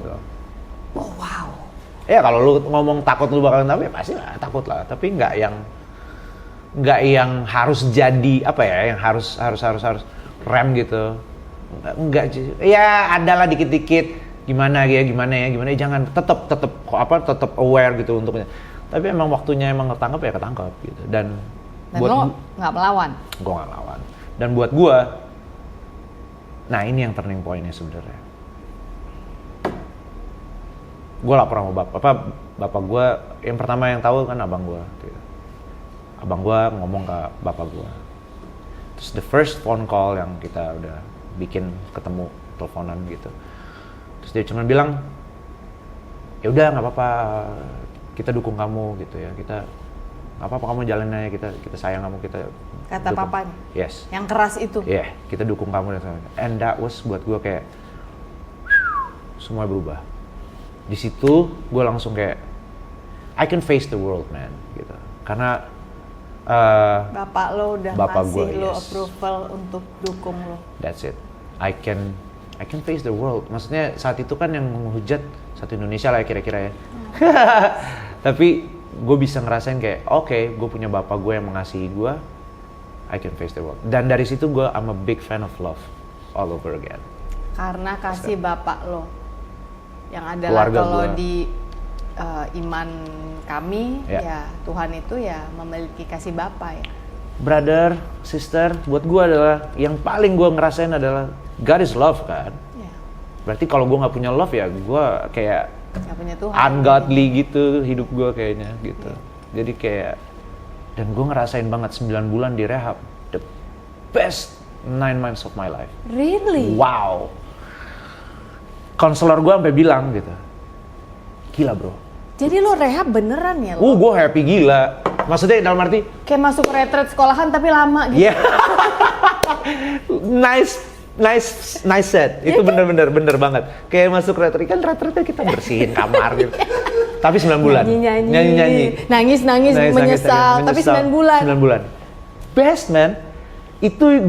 Oh wow. Ya kalau lu ngomong takut lu bakal ketangkep ya pasti lah takut lah. Tapi nggak yang harus jadi apa ya, yang harus rem gitu. Enggak. Ya adalah dikit-dikit gimana ya, jangan tetap aware gitu untuknya. Tapi emang waktunya emang ketangkep ya ketangkep gitu. Dan buat lo nggak melawan? Gue nggak lawan. Dan buat gue, nah ini yang turning point-nya sebenarnya. Gue lapor sama bapak gue, yang pertama yang tahu kan abang gue. Gitu. Abang gue ngomong ke bapak gue. Terus the first phone call yang kita udah bikin ketemu teleponan gitu. Terus dia cuma bilang, ya udah nggak apa-apa, kita dukung kamu gitu ya, kita nggak apa-apa kamu jalan aja, kita sayang kamu, kita kata dukung. papanya. Yes. Yang keras itu. Iya, kita dukung kamu dan sebagainya. And that was buat gue kayak semua berubah. Di situ gue langsung kayak I can face the world man gitu. Karena bapak lo udah ngasih lo approval untuk dukung lo. That's it. I can face the world. Maksudnya saat itu kan yang menghujat satu Indonesia lah ya kira-kira ya. Tapi gue bisa ngerasain kayak oke, gue punya bapak gue yang mengasihi gue. I can face the world. Dan dari situ gue I'm a big fan of love all over again. Karena kasih bapak lo yang adalah keluarga kalau gua. di iman kami ya Tuhan itu ya memiliki kasih bapak ya. Brother, sister, buat gue adalah yang paling gue ngerasain adalah God is love kan. Yeah. Berarti kalau gue nggak punya love ya gue kayak Nggak punya Tuhan. ungodly gitu hidup gue kayaknya gitu. Jadi kayak dan gue ngerasain banget 9 bulan di rehab, the best 9 months of my life. Really? Wow. Konselor gue sampai bilang gitu, gila bro. Jadi lo rehab beneran ya lo? Gue happy gila. Maksudnya dalam arti Kayak masuk retret sekolahan tapi lama gitu. yeah. nice set. Itu bener banget. Kayak masuk retret kan retretnya kita bersihin kamar gitu. Tapi 9 bulan. Nyanyi. Nangis, menyesal. Tapi 9 bulan. 9 bulan. Best man. Itu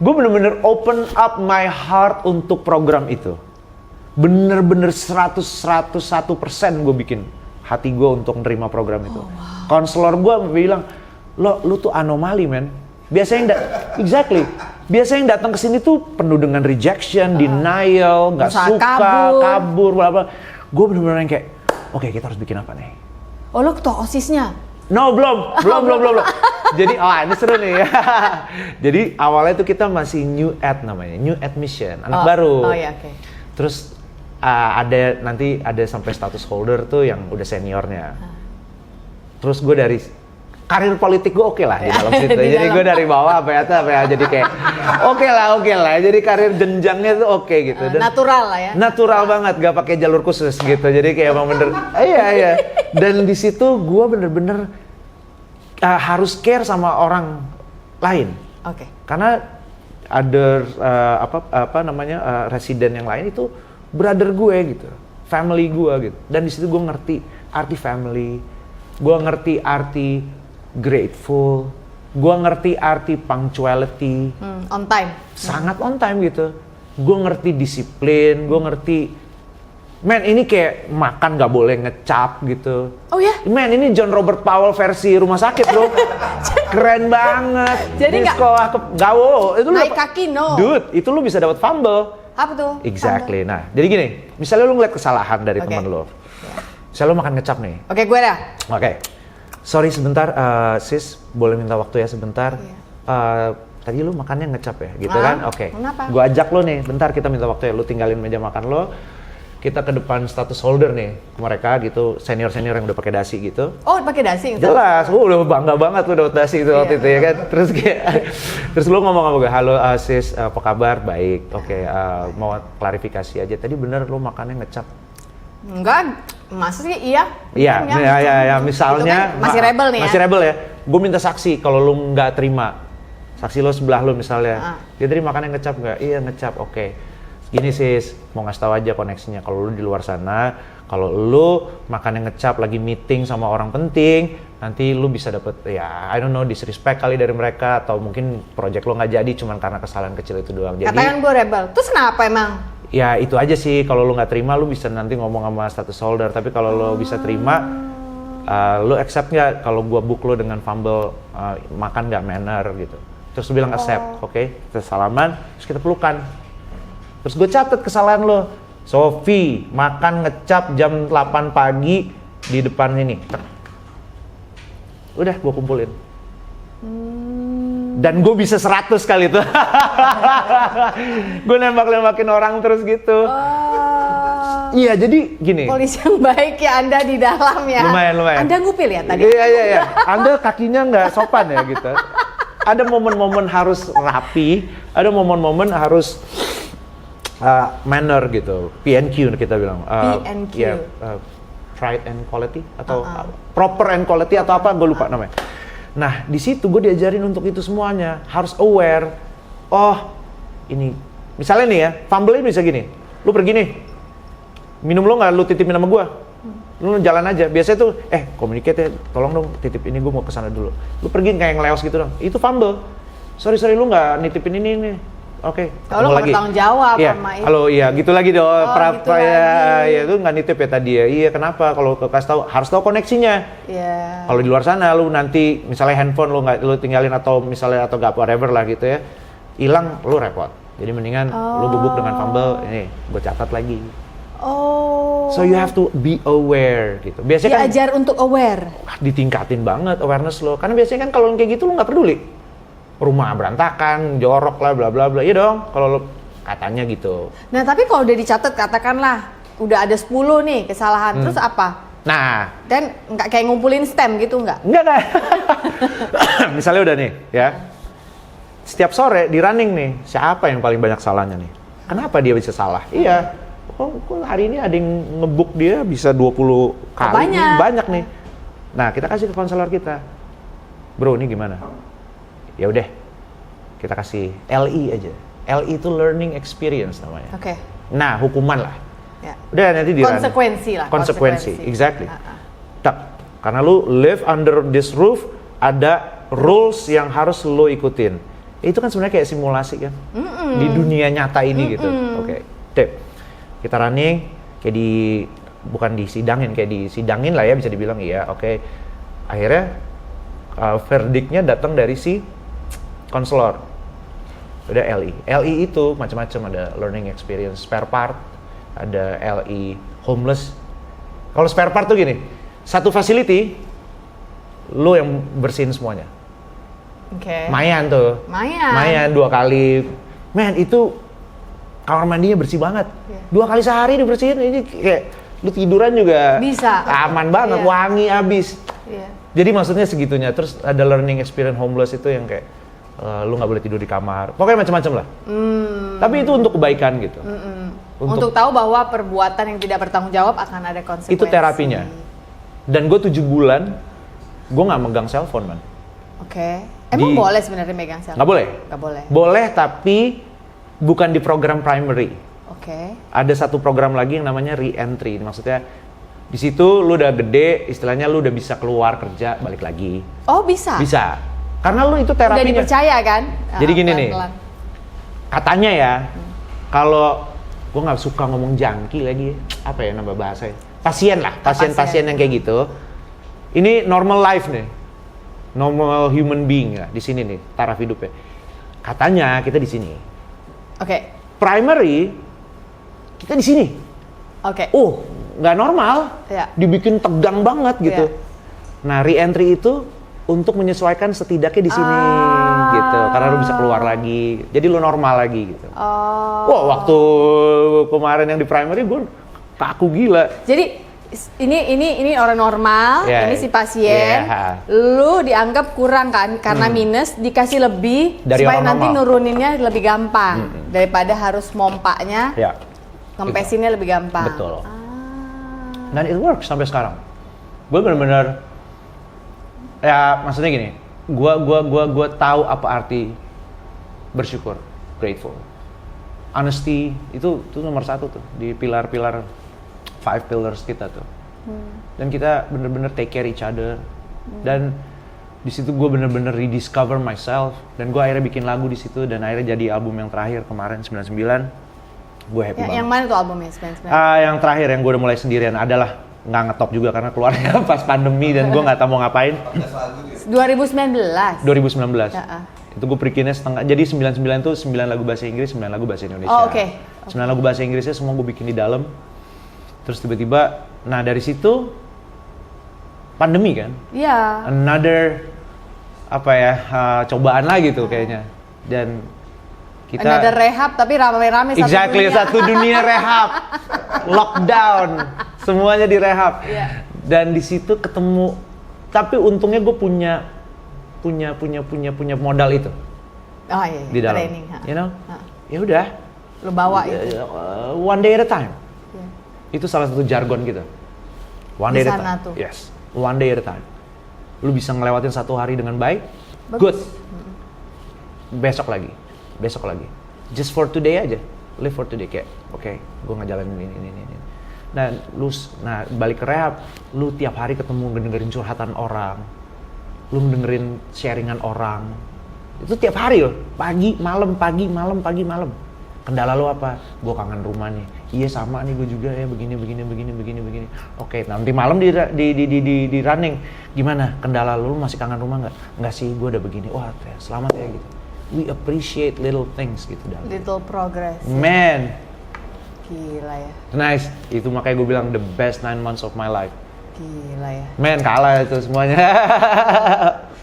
gue bener-bener open up my heart untuk program itu. Bener-bener 101% gue bikin hati gue untuk nerima program itu. Konselor gue bilang, lu tuh anomali men. Biasanya yang datang ke sini tuh penuh dengan rejection, denial, nggak suka, kabur, bla bla. Gue bener-bener yang kayak, oke, kita harus bikin apa nih? Oh lo ketua OSIS-nya? No, belum. Jadi, ini seru nih. Jadi awalnya tuh kita masih new admission, anak baru. Oh iya, oke. Terus ada sampai status holder tuh yang udah seniornya. Terus gue dari karir politik gue oke lah di dalam situ. Jadi gue dari bawah apa ya jadi kayak oke lah. Jadi karir jenjangnya tuh oke gitu. Dan natural lah ya. Natural banget, gak pakai jalur khusus gitu. Jadi kayak emang bener. Iya. Dan di situ gue bener-bener harus care sama orang lain. Oke. Karena other resident yang lain itu brother gue gitu, family gue gitu. Dan di situ gue ngerti arti family, gue ngerti arti grateful, gue ngerti arti punctuality, on time, sangat on time gitu. Gue ngerti disiplin, gue ngerti, man ini kayak makan gak boleh ngecap gitu. Oh ya? Man ini John Robert Powell versi rumah sakit bro. Keren banget. Jadi di nggak- sekolah gawo itu naik kaki, no. Dude, itu lu bisa dapat fumble. Apa tuh? Exactly. Nah, jadi gini, misalnya lu ngeliat kesalahan dari Oke. teman lu. Misalnya lu makan ngecap nih. Oke, gue dah. Oke. Sorry sebentar, sis, boleh minta waktu ya sebentar. Tadi lu makannya ngecap ya, gitu Ah, kan? Oke. kenapa? Gua ajak lu nih, bentar kita minta waktu ya. Lu tinggalin meja makan lo. Kita ke depan status holder nih, ke mereka gitu, senior-senior yang udah pakai dasi gitu. Oh, pakai dasi gitu? Jelas, udah bangga banget lu dapat dasi itu waktu itu ya kan. Terus kayak, terus lu ngomong apa gue, halo sis, apa kabar? Baik, oke, mau klarifikasi aja. Tadi bener lu makannya ngecap. Enggak, masa sih iya? Iya, Kan ya, misalnya Gitu kan, masih rebel nih ya? Masih rebel ya. Gue minta saksi kalau lu nggak terima. Saksi lo sebelah lu misalnya. Dia tadi makannya ngecap nggak? Iya ngecap, oke. Gini sis, mau ngasih tahu aja koneksinya. Kalau lu di luar sana, kalau lu makannya ngecap lagi meeting sama orang penting, nanti lu bisa dapet ya, I don't know, disrespect kali dari mereka, atau mungkin project lo nggak jadi cuman karena kesalahan kecil itu doang. Jadi Katakan gue rebel, terus kenapa emang? ya itu aja sih, kalau lu nggak terima lu bisa nanti ngomong sama status holder. Tapi kalau lu bisa terima, lu accept nggak kalau gua book lu dengan fumble makan nggak manner gitu. Terus lu bilang accept, oke, kita salaman, terus kita pelukan. Terus gue catat kesalahan lo, Sofi makan ngecap jam 8 pagi di depan ini. Udah gue kumpulin. Dan gue bisa 100 kali itu. Gue nembak-nembakin orang terus gitu. Iya, jadi gini. Polisi yang baik ya Anda di dalam ya. Lumayan. Anda ngupil ya tadi? Iya. Anda kakinya nggak sopan ya gitu. Ada momen-momen harus rapi, ada momen-momen harus manner gitu. PNQ kita bilang. PNQ. Ya, pride and quality atau proper and quality atau apa, gue lupa namanya. Nah, di situ gue diajarin untuk itu semuanya. Harus aware. Oh, ini misalnya nih ya, fumble bisa gini. Lu pergi nih. Minum lo nggak lu titipin sama gue. Lu jalan aja. Biasanya tuh, communicate ya, tolong dong titip ini, gue mau kesana dulu. Lu pergi kayak ngeleos gitu dong. Itu fumble. Sorry lu nggak nitipin ini nih. Oke, kalau nggak bertanggung jawab iya. sama itu. Halo, iya gitu lagi dong. Gitu lagi. Ya itu nggak nitip ya tadi ya. Iya, kenapa? Kalau kasih tahu harus tahu koneksinya. Iya. Kalau di luar sana lu nanti misalnya handphone lu tinggalin atau misalnya atau gak whatever lah gitu ya. Hilang lu repot. Jadi mendingan lu gubuk dengan fumble, ini gue catat lagi. Oh. So you have to be aware gitu. Biasanya Diajar untuk aware. ditingkatin banget awareness lo. Karena biasanya kan kalau kayak gitu lu nggak peduli. Rumah berantakan, jorok lah, bla bla bla. Iya dong, kalau lo katanya gitu. Nah, tapi kalau udah dicatat katakanlah udah ada 10 nih kesalahan, terus apa? Nah, Dan nggak kayak ngumpulin stem gitu nggak? enggak. Misalnya udah nih, ya. Setiap sore di running nih, siapa yang paling banyak salahnya nih? Kenapa dia bisa salah? Iya. Kok hari ini ada yang ngebuk dia bisa 20 kali? Banyak. Banyak nih. Nah, kita kasih ke konselor kita. Bro, ini gimana? Ya udah, kita kasih LE aja. LE itu learning experience namanya. Oke. Nah, hukuman lah. Ya. Udah nanti di Konsekuensi lah. Konsekuensi, exactly. Tak, karena lu live under this roof, ada rules yang harus lu ikutin. Itu kan sebenarnya kayak simulasi kan, di dunia nyata ini gitu. Oke, tip. Kita running, kayak bukan disidangin, kayak disidangin lah ya bisa dibilang iya. Oke, akhirnya verdiknya datang dari si konselor. Udah LE. LE itu macam-macam, ada learning experience, spare part, ada LE homeless. Kalau spare part tuh gini, satu facility, lo yang bersihin semuanya. Oke. Mayan tuh. Mayan 2 kali. Man, itu kamar mandinya bersih banget. 2 kali sehari dibersihin, ini kayak lu tiduran juga bisa. Aman banget, Iya. wangi abis. Iya. Jadi maksudnya segitunya. Terus ada learning experience homeless itu yang kayak lu nggak boleh tidur di kamar. Pokoknya macam-macam lah. Tapi itu untuk kebaikan gitu. Untuk tahu bahwa perbuatan yang tidak bertanggung jawab akan ada konsekuensi. Itu terapinya. Dan gue 7 bulan, gue nggak megang cellphone man. Oke. Emang boleh sebenarnya megang sel? Nggak boleh. Nggak boleh. Boleh tapi bukan di program primary. Oke. Ada satu program lagi yang namanya re-entry. Maksudnya di situ lu udah gede, istilahnya lu udah bisa keluar kerja, balik lagi. Oh bisa? Bisa. Karena lu itu Udah terapinya. dipercaya kan? Jadi gini nih, pelan-pelan. katanya ya, kalau gue nggak suka ngomong jangki lagi, apa ya nama bahasanya? Pasien lah, pasien-pasien yang kayak gitu. Ini normal life nih, normal human being ya di sini nih, taraf hidupnya. Katanya kita di sini. Oke. Primary kita di sini. Oke. Nggak normal, Iya. dibikin tegang banget gitu. Iya. Nah, re-entry itu untuk menyesuaikan setidaknya di sini gitu, karena lu bisa keluar lagi, jadi lu normal lagi gitu. Oh. Wah, waktu kemarin yang di primary gue kaku gila. Jadi ini orang normal, Yeah, ini si pasien, yeah. lu dianggap kurang kan karena minus, dikasih lebih Dari supaya orang nanti normal. nuruninnya lebih gampang daripada harus mompaknya, Ya, ngempesinnya lebih gampang. betul. Dan it works sampai sekarang. Gue bener-bener, ya maksudnya gini, gue tahu apa arti bersyukur, grateful. Honesty itu nomor satu tuh di pilar-pilar 5 pillars kita tuh. Dan kita bener-bener take care each other. Dan di situ gue bener-bener rediscover myself. Dan gue akhirnya bikin lagu di situ dan akhirnya jadi album yang terakhir kemarin 99. Gue happy banget. Yang mana tuh albumnya 99? Yang terakhir yang gue udah mulai sendirian adalah nggak ngetop juga karena keluarnya pas pandemi dan gue nggak tahu mau ngapain. 2019. 2019. Ya, Itu gue bikinnya setengah. Jadi 99 tuh 9 lagu bahasa Inggris, 9 lagu bahasa Indonesia. Oh, oke. 9 lagu bahasa Inggrisnya semua gue bikin di dalam. Terus tiba-tiba, nah dari situ pandemi kan. Iya. Another apa ya cobaan lagi tuh kayaknya. Dan kita Another rehab tapi rame-rame satu exactly, dunia. satu dunia rehab, lockdown, semuanya direhab. Iya. Dan di situ ketemu, tapi untungnya gue punya modal itu Oh iya, di dalam. training. You know, Ha. ya udah. Lu bawa itu. One day at a time. Iya. Itu salah satu jargon kita. One Di day at a sana time. tuh. Yes, one day at a time. Lu bisa ngelewatin satu hari dengan baik, Bagus. good. Besok lagi. Just for today aja. Live for today kayak, oke, gue ngejalanin ini. Nah, balik ke rehab, lu tiap hari ketemu dengerin curhatan orang, lu dengerin sharingan orang. Itu tiap hari loh, pagi, malam. Kendala lu apa? Gue kangen rumah nih. Iya sama nih gue juga ya begini. Oke, nanti malam di running. Gimana? Kendala lu masih kangen rumah nggak? Nggak sih, gue udah begini. Wah, selamat ya gitu. We appreciate little things gitu dalam. Little progress. Man, Gila ya. nice. Itu makanya gue bilang the best 9 months of my life. Gila ya. Man, kalah itu semuanya.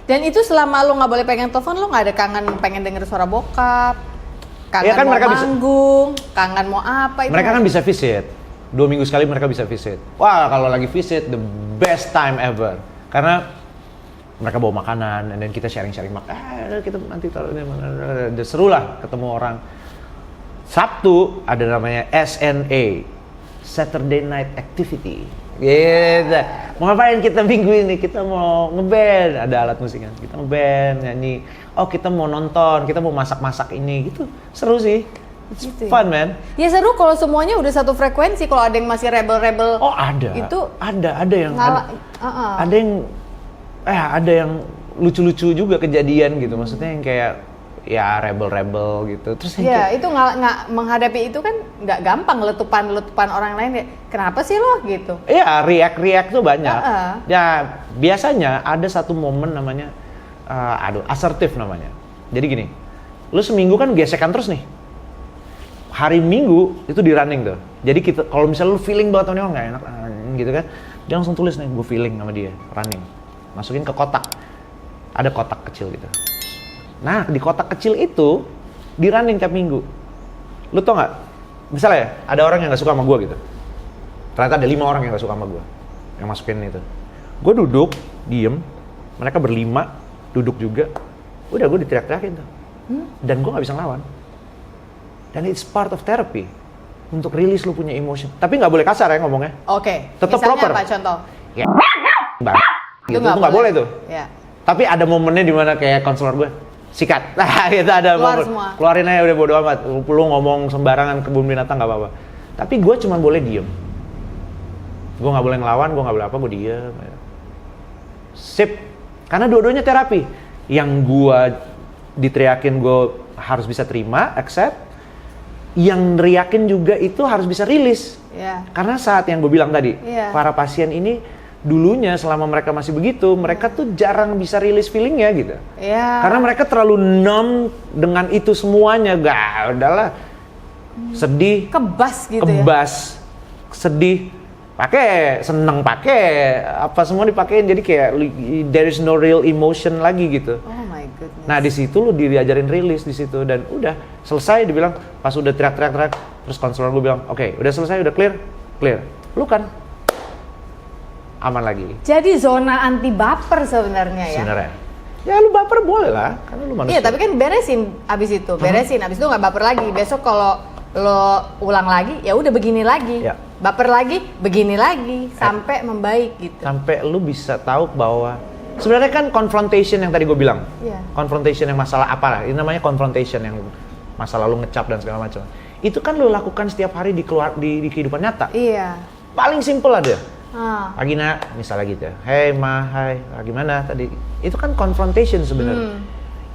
Dan itu selama lu nggak boleh pegang telepon, lu nggak ada kangen pengen denger suara bokap, kangen Ya kan mau mereka bisa- manggung, kangen mau apa itu? Mereka kan bisa visit. 2 minggu sekali mereka bisa visit. Wah, kalau lagi visit, the best time ever. Karena mereka bawa makanan, dan kita sharing-sharing kita nanti taruh ini, seru lah ketemu orang. Sabtu ada namanya SNA, Saturday Night Activity. Gitu. Mau ngapain kita minggu ini? Kita mau ngeband, ada alat musik kan. Kita ngeband, nyanyi. Oh, kita mau nonton, kita mau masak-masak ini. Gitu. Seru sih. It's Gitu ya. fun, man. Ya seru kalau semuanya udah satu frekuensi. Kalau ada yang masih rebel-rebel, Oh, ada. Itu ada yang ada yang lucu-lucu juga kejadian gitu. Maksudnya yang kayak ya rebel-rebel gitu. Terus yang ya kayak, itu nggak menghadapi itu kan nggak gampang, letupan orang lain kayak, kenapa sih lo gitu? iya, react tuh banyak. Uh-uh. Ya, biasanya ada satu momen namanya asertif namanya. Jadi gini, lu seminggu kan gesekan terus nih. Hari Minggu itu di running tuh. Jadi kita kalau misalnya lu feeling banget sama dia nggak enak gitu kan, dia langsung tulis nih, gue feeling sama dia, running. Masukin ke kotak. Ada kotak kecil gitu. Nah, di kotak kecil itu di running tiap minggu. Lu tau nggak? Misalnya ada orang yang nggak suka sama gue gitu. Ternyata ada 5 orang yang nggak suka sama gue yang masukin itu. Gue duduk, diem. Mereka berlima duduk juga. Udah, gue diteriak-teriakin tuh. Dan gue nggak bisa ngelawan. Dan it's part of therapy untuk rilis lu punya emotion. Tapi nggak boleh kasar ya ngomongnya. Oke. Tetap Misalnya proper. apa contoh? Ya, gitu. Itu nggak boleh tuh. Ya. Tapi ada momennya di mana kayak konselor gue sikat. Nah, itu ada Keluar momen. semua. Keluarin aja udah bodo amat. Lu ngomong sembarangan kebun binatang nggak apa-apa. Tapi gue cuma boleh diem. Gue nggak boleh ngelawan, gue nggak boleh apa, gue diem. Sip. Karena dua-duanya terapi. Yang gue diteriakin gue harus bisa terima, accept. Yang neriakin juga itu harus bisa rilis. Iya. Karena saat yang gue bilang tadi, Iya. para pasien ini dulunya selama mereka masih begitu, mereka tuh jarang bisa rilis feelingnya gitu. Iya. Karena mereka terlalu numb dengan itu semuanya. Gak, udahlah. Sedih, Kebas gitu ya. kebas, sedih, pakai, seneng pakai, apa semua dipakein. Jadi kayak there is no real emotion lagi gitu. Oh my goodness. Nah di situ lu diajarin rilis di situ dan udah selesai. Dibilang pas udah teriak-teriak, terus konselor gue bilang, oke, udah selesai, udah clear. Lu kan aman lagi. Jadi zona anti baper sebenarnya ya. Sebenarnya. Ya lu baper boleh lah, karena lu manusia. Iya, tapi kan beresin abis itu, abis itu nggak baper lagi. Besok kalau lo ulang lagi, ya udah begini lagi. Ya. Baper lagi, begini lagi, sampai membaik gitu. Sampai lu bisa tahu bahwa sebenarnya kan confrontation yang tadi gue bilang. Iya. Confrontation yang masalah apalah, ini namanya confrontation yang masalah lu ngecap dan segala macam. Itu kan lu lakukan setiap hari di kehidupan nyata. Iya. Paling simple ada. Ah. Pagi nak, misalnya gitu. Hey ma, hai, gimana tadi? Itu kan confrontation sebenarnya.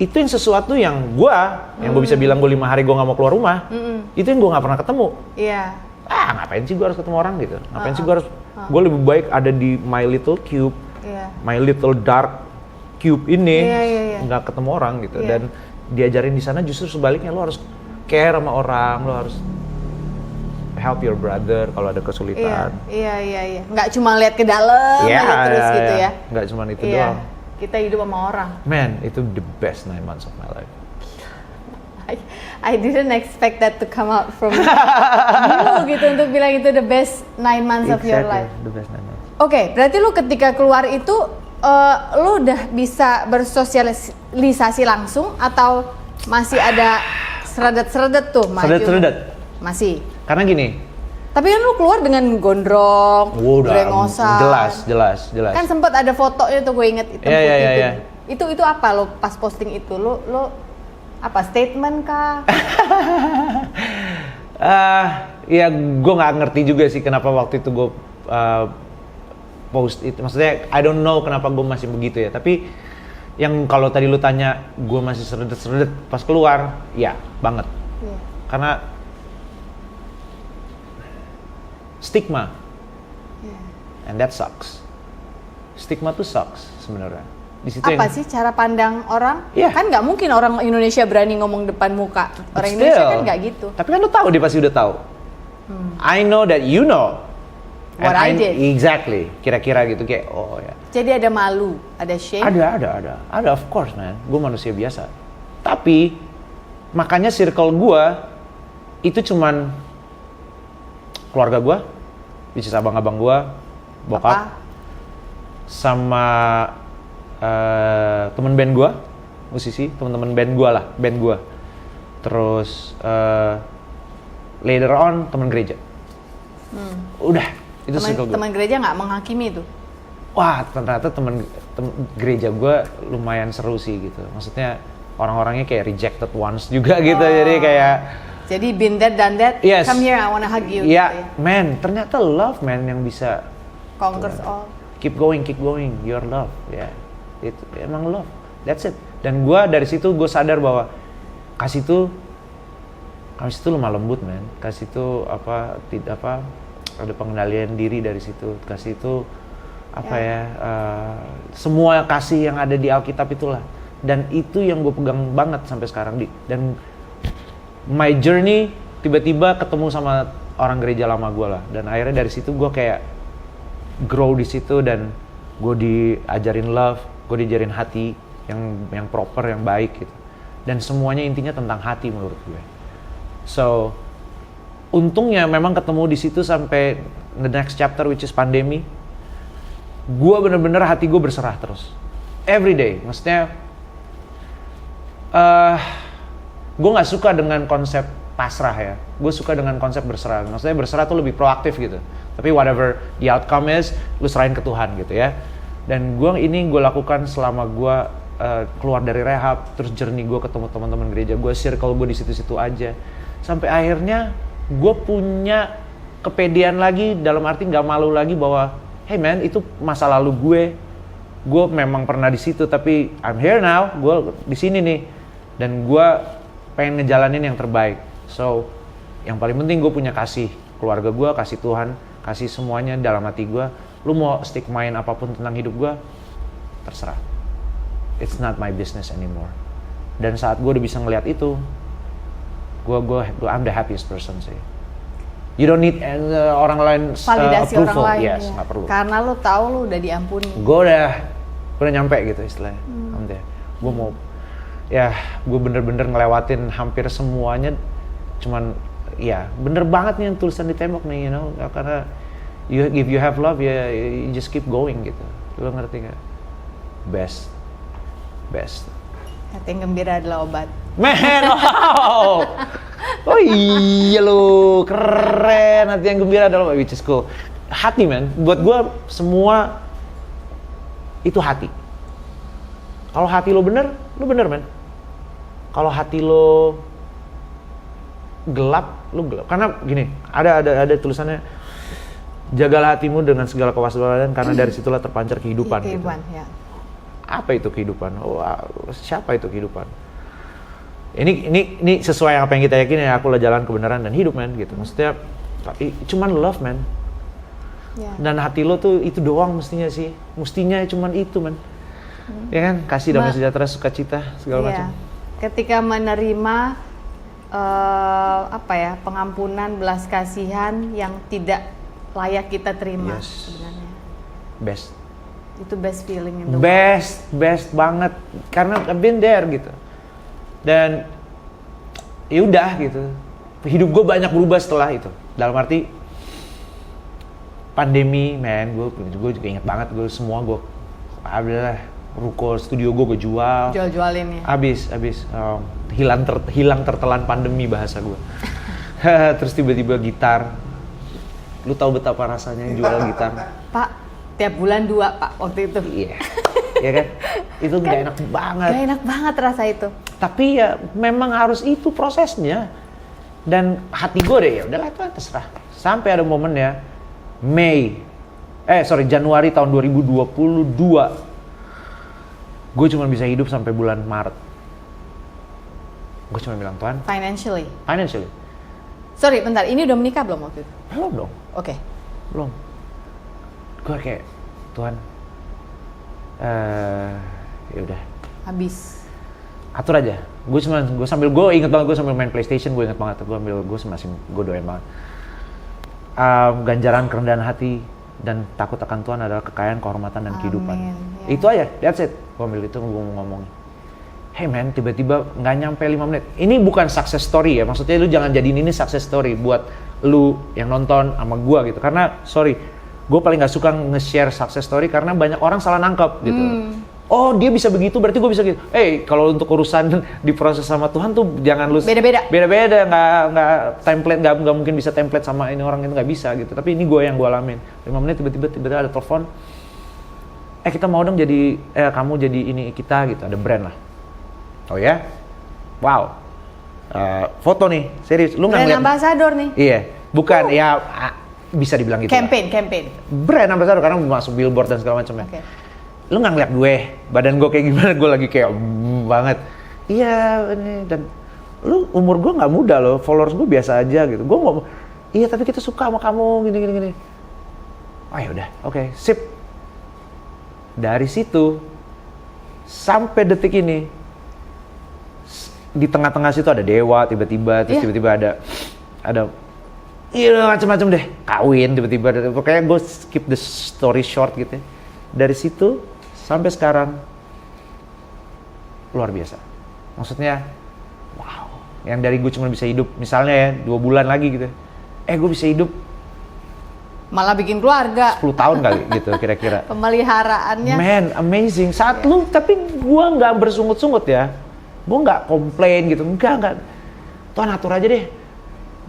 Itu yang sesuatu yang gue bisa bilang gue 5 hari gue nggak mau keluar rumah. Itu yang gue nggak pernah ketemu. Iya. Ngapain sih gue harus ketemu orang gitu? Ngapain sih gue harus? Gue lebih baik ada di my little cube, Iya. my little dark cube ini, Iya. nggak ketemu orang gitu. Iya. Dan diajarin di sana justru sebaliknya, lo harus care sama orang, lo harus help your brother kalau ada kesulitan. Iya. Nggak cuma lihat ke dalam aja terus gitu ya. Nggak cuma itu Iya. doang. Kita hidup sama orang. Man, itu the best 9 months of my life. I didn't expect that to come out from you gitu untuk bilang itu the best 9 months of your life. The best 9 months. Oke, berarti lu ketika keluar itu lu udah bisa bersosialisasi langsung atau masih ada seredet-seredet tuh maju? Seredet-seredet. Masih. Karena gini, Tapi kan lu keluar dengan gondrong, brengosan. jelas. Kan sempat ada fotonya tuh gue inget hitam putih Iya. Itu apa lo pas posting itu? Lo apa statement kah? Ya gue nggak ngerti juga sih kenapa waktu itu gue post itu. Maksudnya I don't know kenapa gue masih begitu ya. Tapi yang kalau tadi lu tanya gue masih seredet-seredet pas keluar, ya banget. Iya. Karena stigma, and that sucks. Stigma tuh sucks sebenarnya. Di situ Apa sih cara pandang orang? Iya. Kan nggak mungkin orang Indonesia berani ngomong depan muka. Orang But Indonesia still, kan nggak gitu. Tapi kan lu tahu, dia pasti udah tahu. I know that you know. What I did. Exactly. Kira-kira gitu kayak oh ya. Jadi ada malu, ada shame. Ada of course man. Gue manusia biasa. Tapi makanya circle gue itu cuman keluarga gue, which is abang-abang gue, bokap, sama temen band gue, musisi, temen-temen band gue. Terus later on temen gereja. Udah, itu circle gue. Teman gereja nggak menghakimi itu. Wah, ternyata temen gereja gue lumayan seru sih gitu. Maksudnya orang-orangnya kayak rejected once juga gitu, jadi kayak Jadi been there, done that, yes. come here, I wanna hug you. Ya, Gitu ya. man, ternyata love man yang bisa Conquers all. keep going, your love, ya, itu emang love, that's it. Dan gue dari situ gue sadar bahwa kasih itu lemah lembut, man. Kasih itu ada pengendalian diri dari situ. Kasih itu semua kasih yang ada di Alkitab itulah. Dan itu yang gue pegang banget sampai sekarang dan my journey tiba-tiba ketemu sama orang gereja lama gue lah. Dan akhirnya dari situ gue kayak grow di situ dan gue diajarin love, gue diajarin hati yang proper, yang baik gitu. Dan semuanya intinya tentang hati menurut gue. So untungnya memang ketemu di situ sampai the next chapter which is pandemi. Gue bener-bener hati gue berserah terus, every day. Maksudnya gue nggak suka dengan konsep pasrah ya. Gue suka dengan konsep berserah. Maksudnya berserah tuh lebih proaktif gitu. Tapi whatever the outcome is, lu serahin ke Tuhan gitu ya. Dan ini gue lakukan selama gue keluar dari rehab, terus journey gue ketemu teman-teman gereja gue, circle gue di situ-situ aja. Sampai akhirnya gue punya kepedean lagi, dalam arti nggak malu lagi bahwa, hey man, itu masa lalu gue memang pernah di situ, tapi I'm here now, gue di sini nih, dan gue pengen ngejalanin yang terbaik. So, yang paling penting gue punya kasih keluarga gue, kasih Tuhan, kasih semuanya dalam hati gue. Lu mau stigmain apapun tentang hidup gue, terserah. It's not my business anymore. Dan saat gue udah bisa ngeliat itu, I'm the happiest person sih. You don't need orang lain validasi approval. orang lain. Yes, nggak perlu. Karena lu tahu lu udah diampuni. Gue udah nyampe gitu istilahnya. Gue mau, ya gue bener-bener ngelewatin hampir semuanya. Cuman, ya bener banget nih yang tulisan di tembok nih, you know, karena if you have love, ya you just keep going gitu. Lo ngerti gak? Best. Hati yang gembira adalah obat. Man, wow. Oh iya lo, keren. Hati yang gembira adalah obat, which is cool. Hati, man. Buat gue semua itu hati. Kalau hati lo bener, man. Kalau hati lo gelap, lo gelap. Karena gini, ada tulisannya, jagalah hatimu dengan segala kewaspadaan karena dari situlah terpancar kehidupan. Kehidupan, gitu. ya. Apa itu kehidupan? Oh, siapa itu kehidupan? Ini sesuai apa yang kita yakini, ya, aku lah jalan kebenaran dan hidup, man, gitu. Maksudnya cuman love, man. Yeah. Dan hati lo tuh itu doang mestinya cuman itu, man. Ya kan, kasih damai sejahtera, sukacita, segala macam. Ketika menerima pengampunan, belas kasihan yang tidak layak kita terima, sebenarnya. Best. Itu best feeling in the world. Best banget. Karena I've been there gitu. Dan ya udah gitu. Hidup gue banyak berubah setelah itu. Dalam arti pandemi, man, gue juga ingat banget, gue adalah ruko studio gue jualin ya. Abis hilang tertelan pandemi bahasa gue. Terus tiba-tiba gitar. Lu tahu betapa rasanya jual gitar? Pak, tiap bulan 2, Pak, waktu itu. Iya. Ya kan? Itu gak enak banget. Gak enak banget rasa itu. Tapi ya memang harus itu prosesnya. Dan hati gue deh, ya udahlah, terserah. Sampai ada momen ya, Januari tahun 2022. Gue cuma bisa hidup sampai bulan Maret. Gue cuma bilang, Tuhan. Financially. Sorry, bentar, ini udah menikah belum waktu itu? Belum dong. Oke. Belum. Gue kayak, Tuhan, ya udah. Habis. Atur aja. Gue inget banget, gue sambil main PlayStation, gue inget banget. Gue doain banget. Ganjaran kerendahan hati dan takut akan Tuhan adalah kekayaan, kehormatan, dan kehidupan. Yeah. Itu aja, that's it. Gue ambil itu, gue mau ngomong. Hey man, tiba-tiba nggak nyampe 5 menit. Ini bukan success story ya, maksudnya lu jangan jadiin ini success story buat lu yang nonton sama gue gitu. Karena, gue paling nggak suka nge-share success story karena banyak orang salah nangkep gitu. Oh, dia bisa begitu, berarti gue bisa gitu. Kalau untuk urusan diproses sama Tuhan tuh jangan lu beda-beda, nggak template, nggak mungkin bisa template sama ini orang itu, nggak bisa gitu. Tapi ini gue yang gue alamin. 5 menit tiba-tiba ada telepon. Kita mau dong jadi kamu jadi ini kita gitu, ada brand lah. Oh ya? Wow. Foto nih, serius. Lu nggak ngeliat? Brand ambassador nih. Iya, bukan ya bisa dibilang gitu. Campaign. Brand ambassador karena masuk billboard dan segala macamnya. Okay. Lu nggak ngeliat gue, badan gue kayak gimana, gue lagi kayak banget. Iya, ini dan lu umur gue nggak muda loh, followers gue biasa aja gitu. Gue mau, iya tapi kita suka sama kamu gini. Oh ya udah, oke, sip. Dari situ sampai detik ini, di tengah-tengah situ ada dewa tiba-tiba, terus tiba-tiba ada macam-macam deh, kawin tiba-tiba, pokoknya gue skip the story short gitu. Dari situ sampai sekarang luar biasa. Maksudnya, wow. Yang dari gue cuma bisa hidup, misalnya ya 2 bulan lagi gitu. Gue bisa hidup malah bikin keluarga 10 tahun kali gitu kira-kira. Pemeliharaannya. Man, amazing. Tapi gue nggak bersungut-sungut ya. Gue nggak komplain gitu, enggak. Tuhan atur aja deh.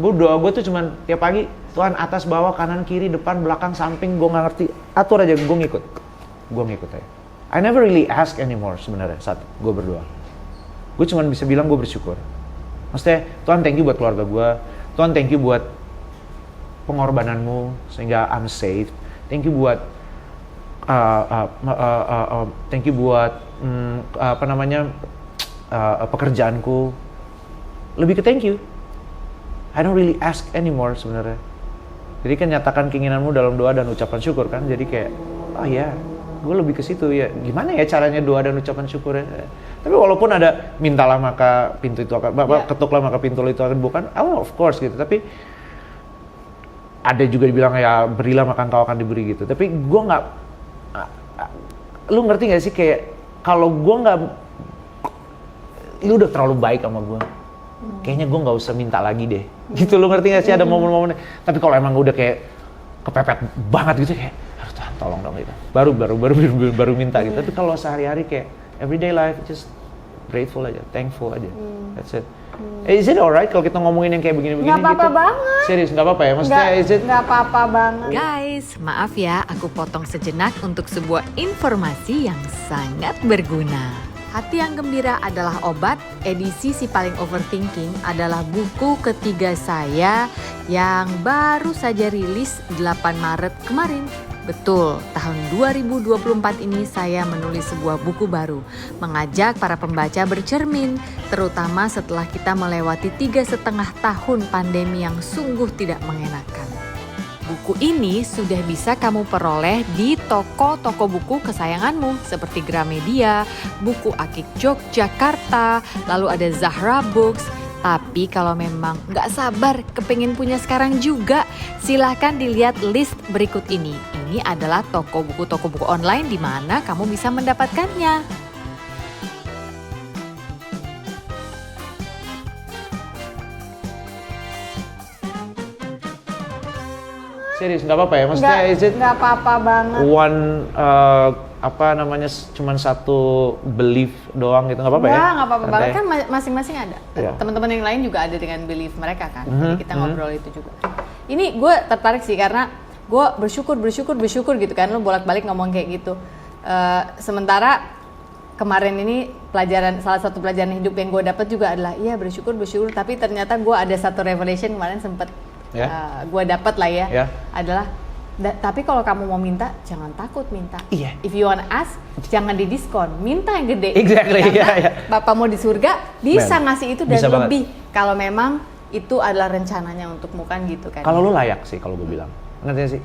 Doa gue tuh cuman tiap pagi, Tuhan atas, bawah, kanan, kiri, depan, belakang, samping, gue nggak ngerti. Atur aja, gue ngikut. gue ngikut aja. I never really ask anymore sebenarnya saat gue berdoa. Gue cuma bisa bilang gue bersyukur. Maksudnya, Tuhan thank you buat keluarga gue. Tuhan thank you buat pengorbananmu sehingga I'm saved. Thank you buat thank you buat pekerjaanku. Lebih ke thank you. I don't really ask anymore sebenarnya. Jadi kan nyatakan keinginanmu dalam doa dan ucapan syukur kan. Jadi kayak, oh ya, gue lebih ke situ ya. Gimana ya caranya doa dan ucapan syukur ya? Tapi walaupun ada mintalah maka pintu itu akan, ketuklah maka pintu itu akan bukan. Oh of course gitu. Tapi ada juga dibilang ya berilah maka engkau akan diberi gitu. Tapi gue nggak, lu ngerti nggak sih kayak kalau gue nggak, lu udah terlalu baik sama gue. Kayaknya gue nggak usah minta lagi deh. Gitu, lu ngerti gak sih ada momen-momennya. Tapi kalau emang udah kayak kepepet banget gitu kayak, aduh Tuhan tolong dong gitu. Baru minta gitu. Tapi kalau sehari-hari kayak everyday life just grateful aja, thankful aja. That's it. Is it alright kalau kita ngomongin yang kayak begini-begini gitu? Nggak apa-apa banget. Serius, nggak apa-apa ya? Maksudnya Nggak apa-apa banget. Guys, maaf ya, aku potong sejenak untuk sebuah informasi yang sangat berguna. Hati yang Gembira adalah obat, edisi Si Paling Overthinking adalah buku ketiga saya yang baru saja rilis 8 Maret kemarin. Betul, tahun 2024 ini saya menulis sebuah buku baru, mengajak para pembaca bercermin, terutama setelah kita melewati 3,5 tahun pandemi yang sungguh tidak mengenakan. Buku ini sudah bisa kamu peroleh di toko-toko buku kesayanganmu seperti Gramedia, Buku Akik Yogyakarta, lalu ada Zahra Books. Tapi kalau memang nggak sabar kepengen punya sekarang juga, silahkan dilihat list berikut ini. Ini adalah toko buku online di mana kamu bisa mendapatkannya. serius, nggak apa-apa ya? Maksudnya nggak apa-apa banget. One cuman satu belief doang gitu, nggak apa-apa ya? Nggak apa-apa banget, kan masing-masing ada. Yeah. Teman-teman yang lain juga ada dengan belief mereka kan. Jadi kita ngobrol itu juga. Ini gue tertarik sih karena gue bersyukur gitu kan. Lo bolak-balik ngomong kayak gitu. Sementara kemarin ini salah satu pelajaran hidup yang gue dapat juga adalah iya bersyukur. Tapi ternyata gue ada satu revelation kemarin sempet gue dapat lah ya. Adalah tapi kalau kamu mau minta, jangan takut minta. Iya. If you want ask, jangan didiskon. Minta yang gede. Exactly. Karena Bapak mau di surga, bisa ngasih itu dan bisa lebih. Kalau memang itu adalah rencananya untukmu kan gitu kan. Kalau lu layak sih kalau gue bilang. Ngerti gak sih?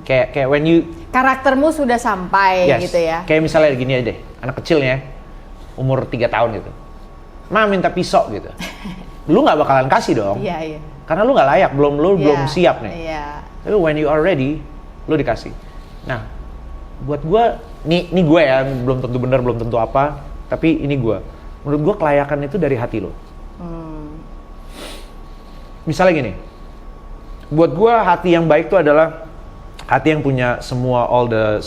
Kayak when you... Karaktermu sudah sampai gitu ya. Kayak misalnya gini aja deh. Anak kecilnya, umur 3 tahun gitu. Ma minta pisau gitu. Lu gak bakalan kasih dong. Iya. Karena lu gak layak, belum siap nih. Iya. Tapi when you are ready, lu dikasih. Nah, buat gue, ini gue ya, belum tentu benar, belum tentu apa, tapi ini gue. Menurut gue kelayakan itu dari hati lo. Misalnya gini, buat gue hati yang baik itu adalah hati yang punya semua all the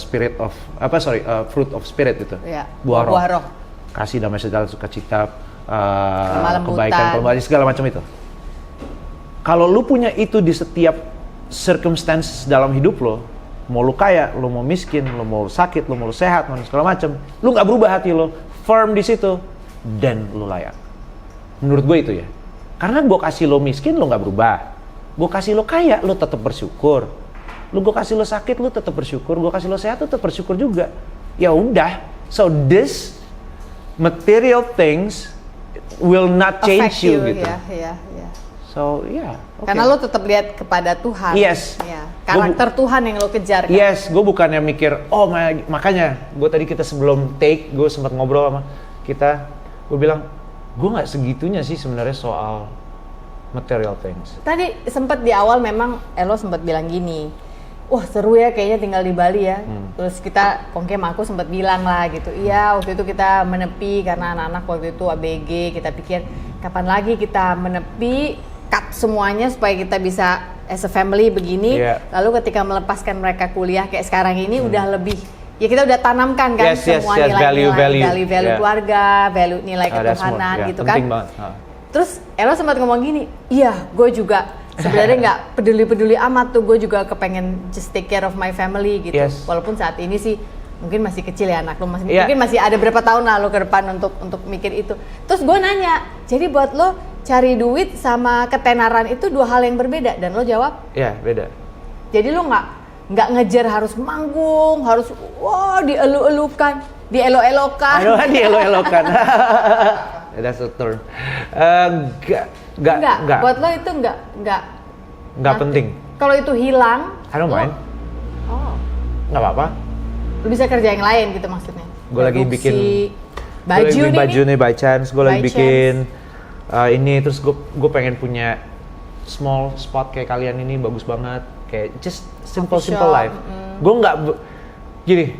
fruit of spirit itu. Iya. Buah roh. Kasih, damai sejahtera, sukacita, kelembutan, kebaikan, segala macam itu. Kalau lu punya itu di setiap circumstance dalam hidup lo, mau lu kaya, lu mau miskin, lu mau sakit, lu mau sehat, mau segala macam, lu nggak berubah hati lo, firm di situ, dan lu layak. Menurut gue itu ya. Karena gue kasih lo miskin, lo nggak berubah. Gue kasih lo kaya, lo tetap bersyukur. Gue kasih lo sakit, lo tetap bersyukur. Gue kasih lo sehat, lo tetap bersyukur juga. Ya udah. So this material things will not change you gitu. Iya. So yeah. Okay. Karena lo tetap lihat kepada Tuhan. Yes. Ya. Karakter Tuhan yang lo kejar kan. Yes. Gue bukannya mikir, makanya gue tadi kita sebelum take, gue sempat ngobrol sama kita. Gue bilang, gue nggak segitunya sih sebenarnya soal material things. Tadi sempat di awal memang Elo sempat bilang gini, wah seru ya kayaknya tinggal di Bali ya. Terus kita, Kongke sama aku sempat bilang lah gitu, iya waktu itu kita menepi karena anak-anak waktu itu ABG, kita pikir kapan lagi kita menepi, cut semuanya supaya kita bisa as a family begini. Lalu ketika melepaskan mereka kuliah kayak sekarang ini udah lebih, ya kita udah tanamkan kan semua nilai-nilai, value keluarga, value nilai ketuhanan gitu kan. Terus Ella sempat ngomong gini, iya gue juga sebenarnya nggak peduli amat tuh, gue juga kepengen just take care of my family gitu. Walaupun saat ini sih mungkin masih kecil ya anak lo, Iya. mungkin masih ada berapa tahun lah lo ke depan untuk mikir itu. Terus gue nanya, jadi buat lo cari duit sama ketenaran itu dua hal yang berbeda, dan lo jawab? Iya, beda. Jadi lo nggak ngejar harus manggung, harus dielu-elukan, dielo-elokan. Aduh, dielo-elokan. That's the term. Enggak. Buat lo itu Nggak penting. Kalau itu hilang, I don't mind. Oh, Nggak apa-apa. lo bisa kerja yang lain gitu maksudnya. Gue lagi Produksi bikin baju nih by chance. Gue lagi By bikin ini, terus gue pengen punya small spot kayak kalian ini, bagus banget. Kayak just simple Coffee shop, life. Gue nggak gini.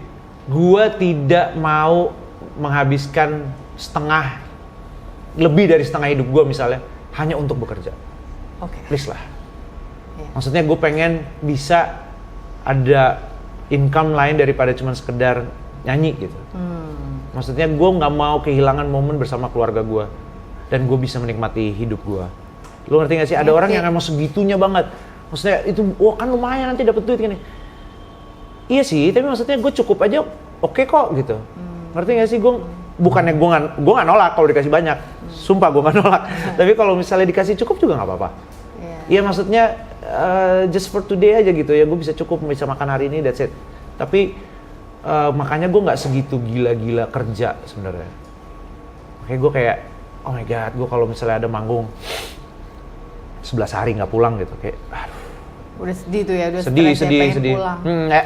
Gue tidak mau menghabiskan lebih dari setengah hidup gue misalnya hanya untuk bekerja. Oke. Please lah. Iya. Maksudnya gue pengen bisa ada income lain daripada cuma sekedar nyanyi gitu. Maksudnya gue nggak mau kehilangan momen bersama keluarga gue, dan gue bisa menikmati hidup gue. Lu ngerti gak sih? Ada orang yang emang segitunya banget. Maksudnya itu, wah kan lumayan nanti dapet duit gini. Iya sih, tapi maksudnya gue cukup aja oke kok gitu. Ngerti gak sih? Bukannya gue nggak nolak kalau dikasih banyak. Sumpah gue nggak nolak. Tapi kalau misalnya dikasih cukup juga nggak apa-apa. Iya maksudnya just for today aja gitu ya. Gue bisa cukup, bisa makan hari ini, that's it. Tapi makanya gue nggak segitu gila-gila kerja sebenarnya. Makanya gue kayak, oh my god, gue kalau misalnya ada manggung 11 hari nggak pulang gitu, kayak aduh. Udah sedih tuh ya, udah Sedih. pengen pulang.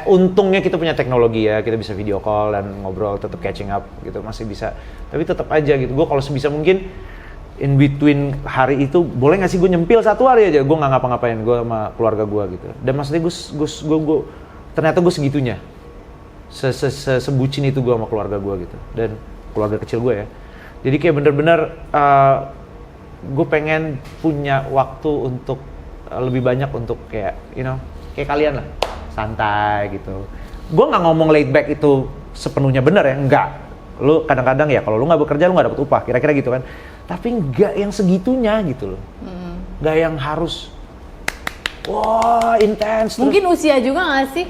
Untungnya kita punya teknologi ya, kita bisa video call dan ngobrol, tetap catching up gitu, masih bisa. Tapi tetap aja gitu, gue kalau sebisa mungkin in between hari itu, boleh nggak sih gue nyempil 1 hari aja, gue nggak ngapa-ngapain, gue sama keluarga gue gitu. Dan maksudnya gue ternyata gue segitunya, sebucin itu gue sama keluarga gue gitu, dan keluarga kecil gue ya. Jadi kayak bener-bener gue pengen punya waktu untuk lebih banyak untuk kayak, kayak kalian lah, santai gitu. Gue nggak ngomong laid back itu sepenuhnya bener ya, enggak. Lu kadang-kadang ya kalau lu nggak bekerja lu nggak dapet upah, kira-kira gitu kan. Tapi nggak yang segitunya gitu loh, nggak yang harus, wah intens. Mungkin usia juga nggak sih?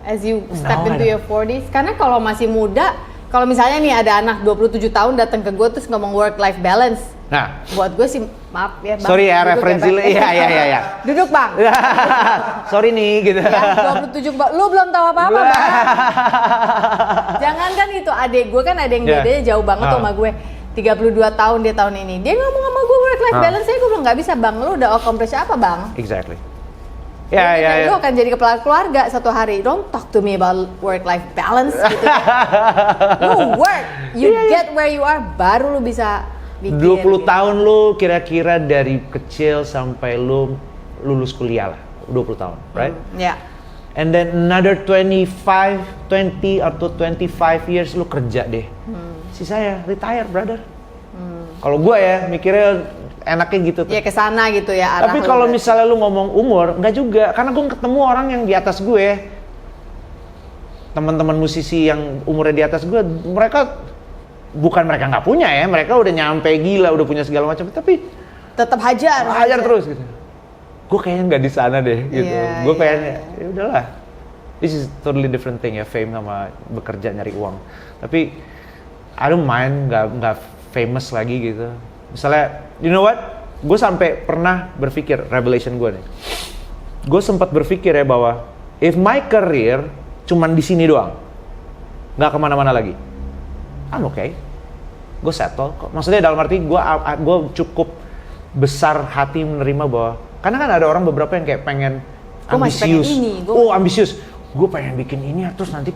As you step into your 40s, karena kalau masih muda, kalau misalnya nih ada anak 27 tahun datang ke gue terus ngomong work-life balance, Nah, buat gue sih, maaf ya bang. sorry ya, duduk referensi Bang. lu, iya. Duduk bang. Sorry nih gitu. Ya, 27 bang, lu belum tahu apa-apa bang. Jangan kan itu, adek gue kan ada yang bedanya jauh banget tuh sama gue. 32 tahun dia tahun ini, dia ngomong sama gue work-life balance, saya gue bilang nggak bisa bang, lu udah accomplish apa bang? Exactly. Ya. Lu akan jadi kepala keluarga satu hari. Don't talk to me about work-life balance gitu. Lu work, you get where you are, baru lu bisa bikin. 20 tahun lu kira-kira dari kecil sampai lu lulus kuliah lah. 20 tahun, right? Ya. And then another 20 atau 25 years lu kerja deh. Sisanya retire, brother. Kalau gue ya mikirnya enaknya gitu tuh. Ya kesana gitu ya arah. Tapi kalau misalnya lu ngomong umur, enggak juga. Karena gue ketemu orang yang di atas gue, teman-teman musisi yang umurnya di atas gue, mereka nggak punya ya, mereka udah nyampe gila, udah punya segala macam, tapi tetap hajar terus gitu. Gue kayaknya nggak di sana deh gitu. Iya, Gue kayaknya ya udahlah. This is totally different thing ya, fame sama bekerja nyari uang. Tapi I don't mind nggak famous lagi gitu. Misalnya, you know what? Gue sampai pernah berpikir, revelation gue nih. Gue sempat berpikir ya bahwa if my career cuman di sini doang, nggak kemana-mana lagi, I'm okay. Gue settle kok. Maksudnya dalam arti gue cukup besar hati menerima bahwa, karena kan ada orang beberapa yang kayak pengen ambisius. Ambisius. Gue pengen bikin ini terus nanti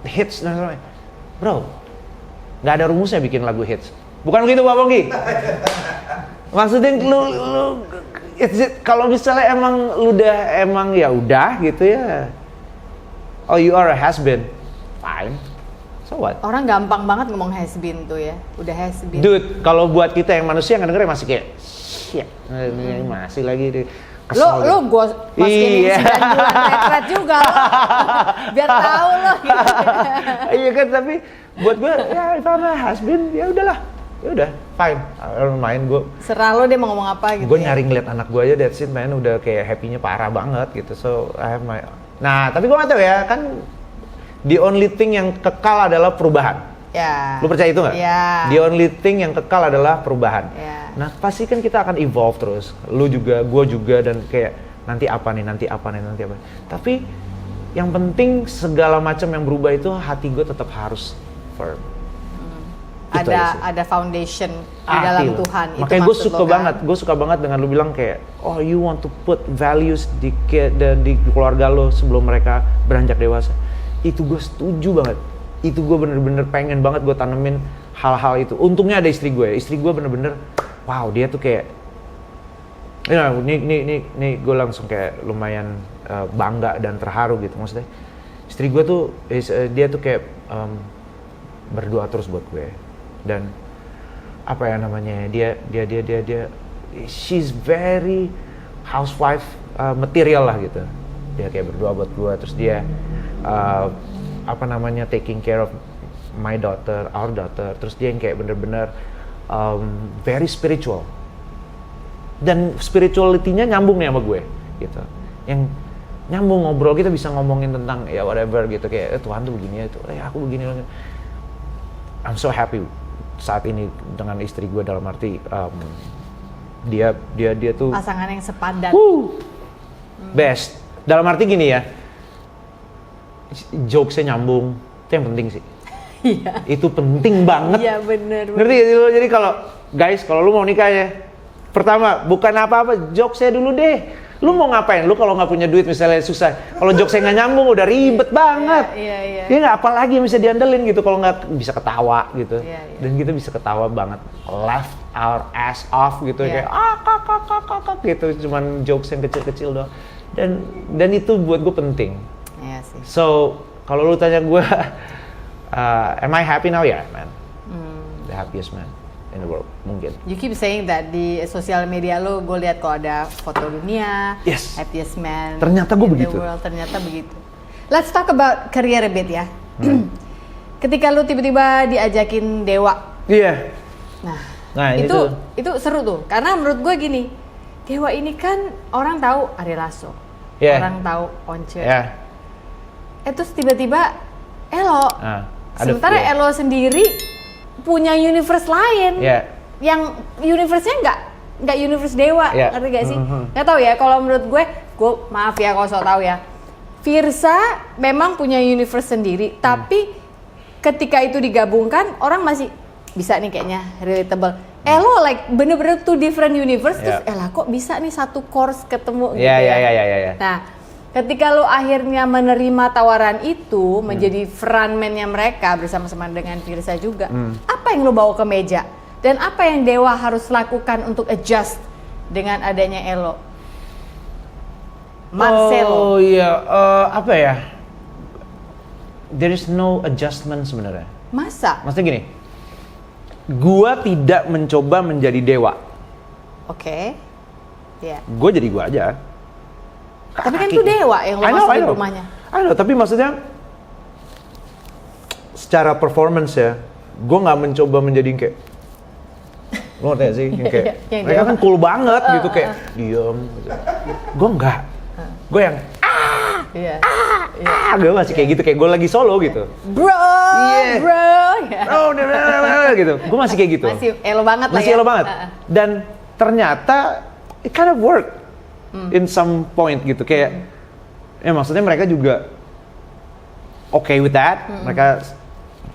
hits dan sebagainya. Bro, nggak ada rumusnya bikin lagu hits. Bukan begitu Pak Pongki? Maksudnya lu kalau misalnya emang lu emang ya udah gitu ya. Oh, you are a has-been. Fine. So what? Orang gampang banget ngomong has been tuh ya. Udah has been. Dude, kalau buat kita yang manusia yang dengerin masih kayak shit. Masih lagi kesel. Lu gua masukin 9 bulan retret juga lo. Biar tahu lo gitu. Iya kan, tapi buat gue ya if I'm a has-been ya udahlah. Ya udah, fine. Main gue. Serah lo dia mau ngomong apa gitu. Gue nyari ngeliat anak gue aja, that's it man, udah kayak happy-nya parah banget gitu. So I have my. Nah, tapi gue nggak tahu ya, kan the only thing yang kekal adalah perubahan. Ya. Lu percaya itu nggak? Ya. The only thing yang kekal adalah perubahan. Ya. Nah pasti kan kita akan evolve terus. Lu juga, gue juga, dan kayak nanti apa nih. Tapi yang penting segala macam yang berubah itu hati gue tetap harus firm. Itu aja sih. Ada foundation di Hati dalam lo. Tuhan. Makanya itu gue maksud suka lo, kan? banget, gue suka banget dengan lu bilang kayak, oh you want to put values di keluarga lo sebelum mereka beranjak dewasa. Itu gue setuju banget. Itu gue bener-bener pengen banget gue tanemin hal-hal itu. Untungnya ada istri gue ya. Istri gue bener-bener, wow dia tuh kayak, ini gue langsung kayak lumayan bangga dan terharu gitu. Maksudnya istri gue tuh, dia tuh kayak berdoa terus buat gue. Dan apa ya namanya, dia she's very housewife material lah gitu. Dia kayak berdoa buat gue, terus dia apa namanya taking care of our daughter, terus dia yang kayak bener-bener very spiritual, dan spirituality-nya nyambung nih sama gue gitu, yang nyambung, ngobrol kita bisa ngomongin tentang ya whatever gitu, kayak Tuhan tuh begini ya, itu aku begini. I'm so happy saat ini dengan istri gue, dalam arti dia tuh pasangan yang sepadan. Best. Dalam arti gini ya, jokesnya nyambung, itu yang penting sih. Iya. Itu penting banget. Iya bener. Ngerti gak sih lo? Jadi kalau lu mau nikah ya, pertama bukan apa-apa, jokesnya dulu deh. Lu mau ngapain? Lu kalau nggak punya duit misalnya susah. Kalau jokesnya nggak nyambung udah ribet banget. Iya. Dia nggak apalagi yang bisa diandelin gitu kalau nggak bisa ketawa gitu. Iya. Dan kita bisa ketawa banget, laugh our ass off gitu, Iya. kayak kakak gitu, cuman jokes yang kecil-kecil doang. Dan itu buat gue penting. Iya sih. So kalau lu tanya gue, am I happy now? Yeah, man. The happiest man in the world mungkin. You keep saying that di sosial media lo, gue lihat kalau ada foto dunia, Yes. happiest man. Ternyata gue in the begitu. world, ternyata begitu. Let's talk about career a bit ya. Ketika lo tiba-tiba diajakin Dewa, Iya. nah ini itu seru tuh, karena menurut gue gini, Dewa ini kan orang tahu Ari Lasso, Yeah. orang tahu Once. Ya. Terus tiba-tiba Elo, Ada sementara ya. Elo sendiri punya universe lain, Ya. yang universe-nya nggak universe Dewa, Yeah. ngerti gak sih? Nggak tahu ya, kalau menurut gue maaf ya kalau so tahu ya, Virsa memang punya universe sendiri, tapi ketika itu digabungkan orang masih bisa nih kayaknya relatable. Elo like bener-bener two different universe, terus Yeah. elah kok bisa nih satu course ketemu gitu Ya. ya. Nah, ketika lo akhirnya menerima tawaran itu, menjadi frontman-nya mereka bersama-sama dengan Virsa juga, apa yang lo bawa ke meja? Dan apa yang Dewa harus lakukan untuk adjust dengan adanya Elo? Marcelo. Oh iya, apa ya? There is no adjustment sebenarnya. Masa? Maksudnya gini, gua tidak mencoba menjadi Dewa. Oke. Ya. Gue jadi gua aja. Tapi kan itu Dewa yang lo masukin rumahnya. I know, tapi maksudnya secara performance ya, gue nggak mencoba menjadi kayak, lo ngerti gak sih? Yang kayak, Yang mereka Dewa. kan cool banget gitu, kayak diem. Gitu. Gue enggak. Gue yang Iya. gue masih kayak gitu, kayak gue lagi solo gitu. Bro, Iya. bro. Ya. Gitu. Gue masih kayak gitu. Masih Elo banget lah ya. Masih elo banget. Dan ternyata it kind of work in some point gitu, kayak ya maksudnya mereka juga okay with that, mereka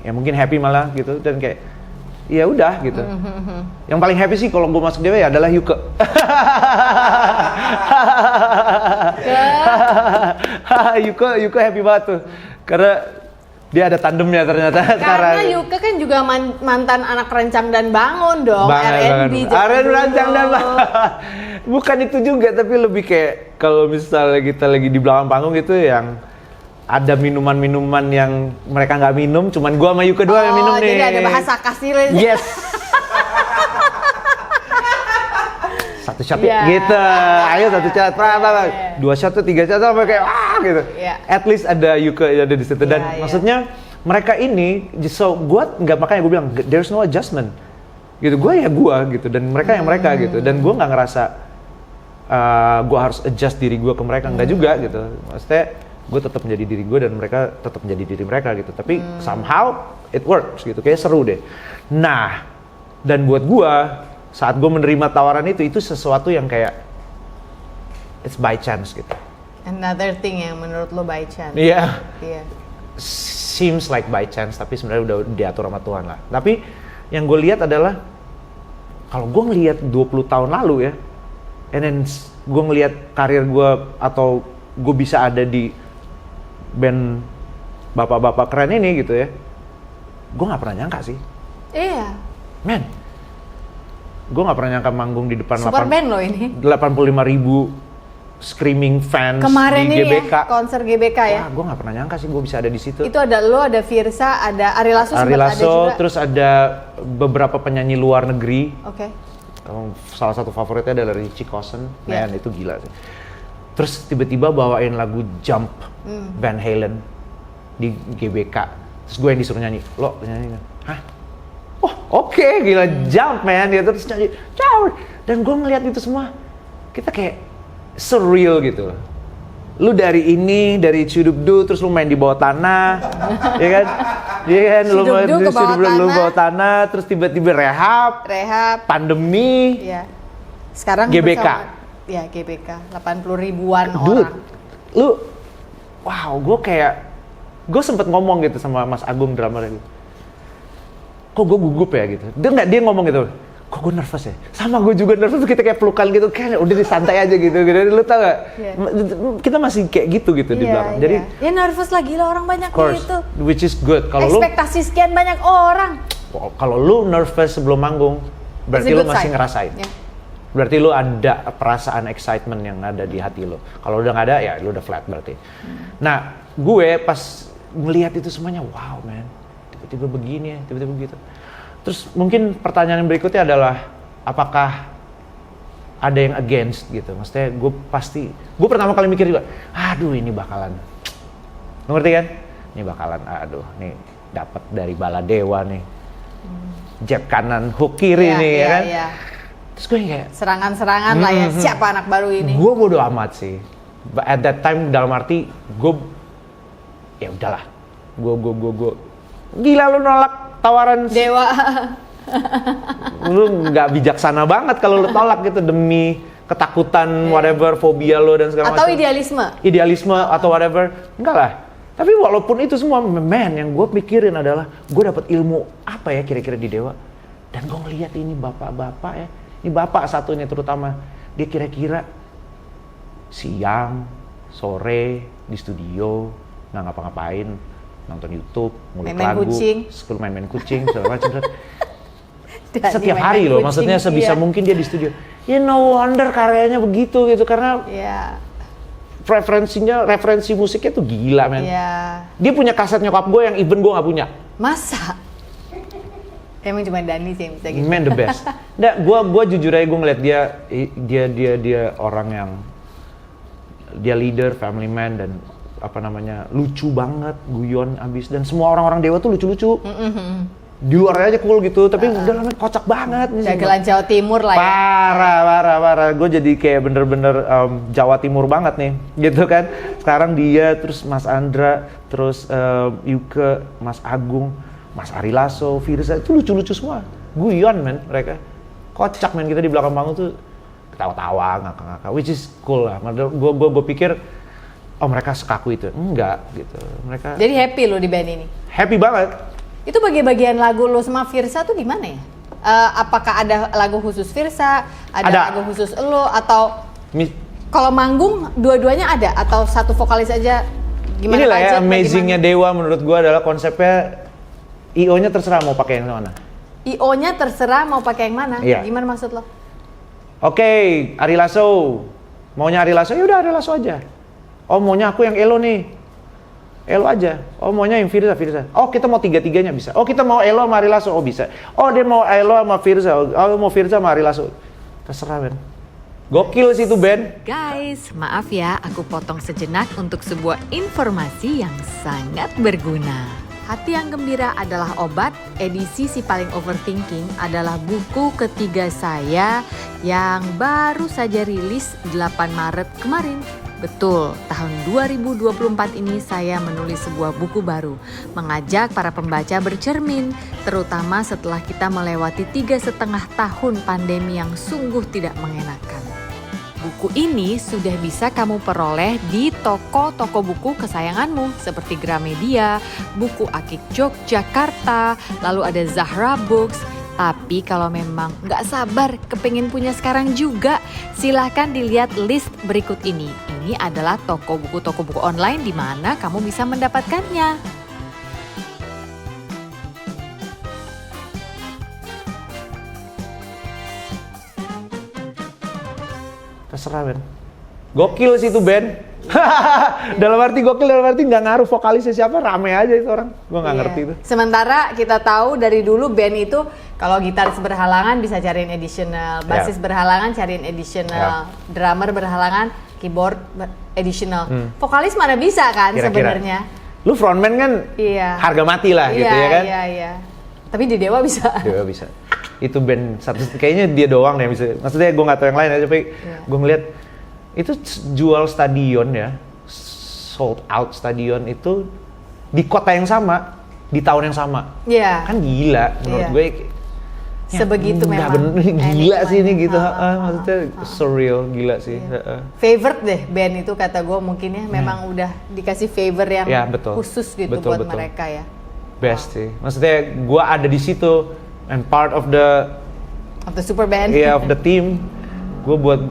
ya mungkin happy malah gitu, dan kayak ya udah gitu. Yang paling happy sih kalau gue masuk Dewa ya adalah Yuke. Yuke happy banget tuh, karena dia ada tandemnya ternyata Karena sekarang. Yuke kan juga mantan anak Rencang dan Bangun dong, R&B. R&B Rancang dan Bangun. Bukan itu juga, tapi lebih kayak kalau misalnya kita lagi di belakang panggung gitu, yang ada minuman-minuman yang mereka nggak minum, cuman gua sama Yuke doang yang minum nih. Jadi ada bahasa kasih. Yes. Satu shot Yeah. gitu, ayo satu shot, dua shot tuh, tiga shot sampai kayak gitu. Yeah. At least ada Yuke ada di situ, dan Yeah. maksudnya mereka ini, so gua nggak, makanya gue bilang there's no adjustment gitu. Gue ya gue gitu, dan mereka yang mereka gitu, dan gue nggak ngerasa gue harus adjust diri gue ke mereka, nggak juga gitu. Maksudnya gue tetap menjadi diri gue dan mereka tetap menjadi diri mereka gitu. Tapi somehow it works gitu, kayak seru deh. Nah, dan buat gue saat gue menerima tawaran itu sesuatu yang kayak it's by chance gitu. Another thing yang menurut lo by chance. Iya. Iya. Seems like by chance, tapi sebenarnya udah diatur sama Tuhan lah. Tapi yang gue lihat adalah kalau gue ngelihat 20 tahun lalu ya, and then gue ngelihat karir gue atau gue bisa ada di band bapak-bapak keren ini gitu ya, gue nggak pernah nyangka sih. Iya. Men, gue nggak pernah nyangka manggung di depan Super band lo ini. 85.000 screaming fans Kemarin di ini GBK. ya, konser GBK ya. Wah, gue nggak pernah nyangka sih gue bisa ada di situ. Itu ada lo, ada Virsa, ada Ari Lasso, Ari sempat ada Lasso, juga. terus ada beberapa penyanyi luar negeri. Oke. Salah satu favoritnya adalah Richie Kossen. Yeah. Man, itu gila sih. Terus tiba-tiba bawain lagu Jump Van Halen di GBK. Terus gue yang disuruh nyanyi. Lo nyanyi. Hah? Oh, oke, gila Jump man. Dia terus nyanyi. Jump. Dan gue ngeliat itu semua, kita kayak surreal gitu. Lu dari Cudubdu terus lu main di bawah tanah, ya kan? Iya kan, lu main di Cudubdu lu bawah tanah, terus tiba-tiba rehab, pandemi, Iya. Sekarang GBK. Ya GBK, 80 ribuan Dude, orang. lu, wow, gue sempet ngomong gitu sama Mas Agung drummer gitu. Kok gue gugup ya gitu? Dia ngomong gitu. Kok gue nervous ya? Sama gue juga nervous, kita kayak pelukan gitu, kayak udah disantai aja gitu. Lu tau gak? Yeah. Kita masih kayak gitu di belakang. Jadi ya nervous lagi lah, orang banyak gitu. Which is good. Kalau ekspektasi sekian banyak orang. Kalau lu nervous sebelum manggung, berarti lu masih ngerasain. Yeah. Berarti lu ada perasaan excitement yang ada di hati lu. Kalau udah nggak ada, ya lu udah flat berarti. Nah, gue pas ngelihat itu semuanya, wow man, tiba-tiba begini ya, tiba-tiba begitu. Terus mungkin pertanyaan berikutnya adalah apakah ada yang against gitu. Maksudnya gue pertama kali mikir juga, aduh ini bakalan, lu ngerti kan? Ini bakalan, aduh nih dapat dari Baladewa nih, jab kanan, hook kiri nih ya kan? Terus gue kayak serangan-serangan lah ya, siapa anak baru ini? Gue bodo amat sih. But at that time dalam arti gue, ya udahlah, gue gila lu nolak tawaran Dewa. Lu nggak bijaksana banget kalau lu tolak gitu demi ketakutan, whatever, fobia lo dan segala macam. Atau idealisme atau whatever. Enggak lah. Tapi walaupun itu semua, man, yang gue pikirin adalah gue dapat ilmu apa ya kira-kira di Dewa. Dan gue ngeliat ini bapak-bapak ya, ini bapak satunya terutama, dia kira-kira siang, sore di studio nggak ngapa-ngapain, nonton YouTube, ngulik lagu, main kucing, segala macam. Setiap hari loh, maksudnya sebisa mungkin dia di studio. Ya no wonder karyanya begitu gitu, karena referensi musiknya tuh gila men. Dia punya kaset nyokap gue yang even gue nggak punya. Masa? Emang cuma Dani sih yang bisa gitu. Man the best. Nggak, gue jujur aja gue ngeliat dia orang yang dia leader, family man, dan apa namanya, lucu banget, guyon abis, dan semua orang-orang Dewa tuh lucu-lucu. Di luar aja cool gitu, tapi dalamnya kocak banget. Dagelan Jawa Timur lah ya. Parah. Gue jadi kayak bener-bener Jawa Timur banget nih, gitu kan. Sekarang dia, terus Mas Andra, terus Yuke, Mas Agung, Mas Ari Lasso, Firza, itu lucu-lucu semua. Guyon men mereka. Kocak men, kita di belakang panggung tuh ketawa-tawa, ngakak-ngakak, which is cool lah. Gue pikir, oh mereka sekaku itu. Enggak gitu. Mereka. Jadi happy lo di band ini? Happy banget. Itu bagian lagu lo sama Virsa tuh di mana ya? Apakah ada lagu khusus Virsa, ada lagu khusus lo, atau kalau manggung dua-duanya ada, atau satu vokalis aja? Gimana inilah aja? Ya, amazingnya Dewa menurut gua adalah konsepnya IO-nya terserah mau pakai yang mana. IO-nya terserah mau pakai yang mana? Iya. Gimana maksud lo? Oke, Ari Lasso. Maunya Ari Lasso, yaudah Ari Lasso aja. Oh maunya aku yang Elo nih. Elo aja. Oh maunya yang Firza. Oh kita mau tiga-tiganya bisa. Oh kita mau Elo sama Ari Lasso, oh bisa. Oh dia mau Elo sama Firza. Oh mau Firza sama Ari Lasso. Terserah Ben. Gokil sih itu Ben. Guys, maaf ya aku potong sejenak untuk sebuah informasi yang sangat berguna. Hati yang Gembira adalah obat, edisi Si Paling Overthinking adalah buku ketiga saya yang baru saja rilis 8 Maret kemarin. Betul, tahun 2024 ini saya menulis sebuah buku baru, mengajak para pembaca bercermin, terutama setelah kita melewati 3,5 tahun pandemi yang sungguh tidak mengenakan. Buku ini sudah bisa kamu peroleh di toko-toko buku kesayanganmu seperti Gramedia, Buku Akik Yogyakarta, lalu ada Zahra Books. Tapi kalau memang nggak sabar kepengen punya sekarang juga, silahkan dilihat list berikut ini. Ini adalah toko buku online di mana kamu bisa mendapatkannya. Terserah Ben. Gokil sih itu Ben. dalam arti nggak ngaruh vokalisnya siapa, rame aja itu orang. Gue nggak ngerti itu. Sementara kita tahu dari dulu band itu kalau gitaris berhalangan bisa cariin additional, bassis berhalangan cariin additional, drummer berhalangan keyboard additional. Vokalis mana bisa kan sebenarnya? Lu frontman kan harga mati lah gitu ya kan? Iya. Tapi di Dewa bisa. Dewa bisa. Itu band satu, kayaknya dia doang yang bisa. Maksudnya gue nggak tahu yang lain ya, tapi gue ngeliat itu jual stadion ya, sold out stadion itu di kota yang sama, di tahun yang sama. Iya. Kan gila menurut gue. Sebegitu memang. Gila sih ini gitu. Maksudnya surreal, gila sih. Favorite deh band itu kata gue mungkin ya, memang udah dikasih favor yang khusus gitu buat mereka ya. Best sih. Maksudnya gue ada di situ and part of the super band. Yeah, of the team.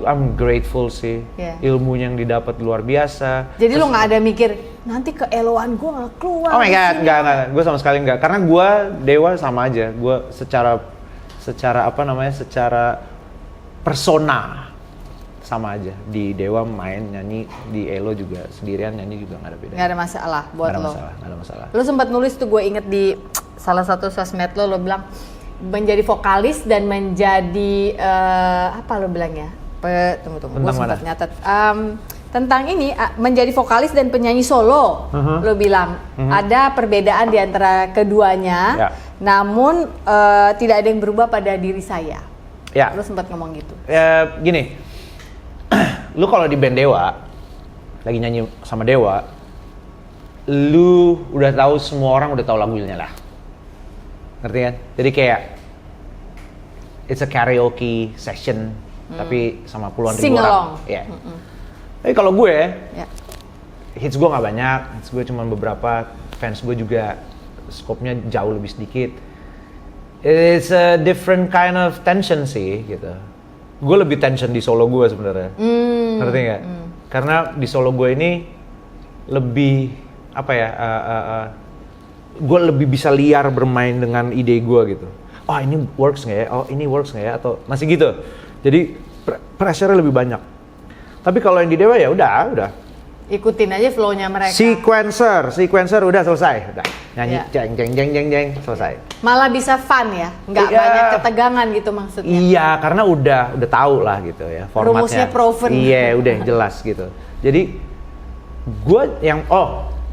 I'm grateful sih. Ilmunya yang didapat luar biasa. Jadi lo nggak ada mikir nanti keeloan gue nggak keluar. Oh my god, enggak. Gue sama sekali enggak. Karena gue Dewa sama aja. Gue secara persona sama aja. Di Dewa main nyanyi, di Elo juga sendirian nyanyi juga nggak ada beda. Nggak ada masalah buat lo. Nggak ada masalah. Lo sempat nulis tuh, gue inget di salah satu sosmed lo bilang menjadi vokalis dan menjadi apa lo bilangnya? Tunggu, gue sempat nyatet tentang ini menjadi vokalis dan penyanyi solo. Lo bilang ada perbedaan di antara keduanya, namun tidak ada yang berubah pada diri saya. Lo sempat ngomong gitu. Gini, lu kalau di band Dewa lagi nyanyi sama Dewa, lu udah tahu, semua orang udah tahu lagunya lah. Ngerti kan? Jadi kayak it's a karaoke session tapi sama puluhan ribu orang. Tapi kalau gue hits gue nggak banyak, hits gue cuma beberapa, fans gue juga skopnya jauh lebih sedikit. It's a different kind of tension sih gitu. Gue lebih tension di solo gue sebenarnya. Ngerti nggak? Karena di solo gue ini lebih apa ya? Gue lebih bisa liar bermain dengan ide gue gitu. Oh ini works nggak ya? Oh ini works nggak ya? Atau masih gitu. Jadi pressure-nya lebih banyak. Tapi kalau yang di Dewa ya udah. Ikutin aja flow-nya mereka. Sequencer udah selesai. Udah nyanyi jeng selesai. Malah bisa fun ya, nggak banyak ketegangan gitu maksudnya. Iya, karena udah tahu lah gitu ya formatnya. Rumusnya proven. Iya, udah jelas gitu. Jadi gue yang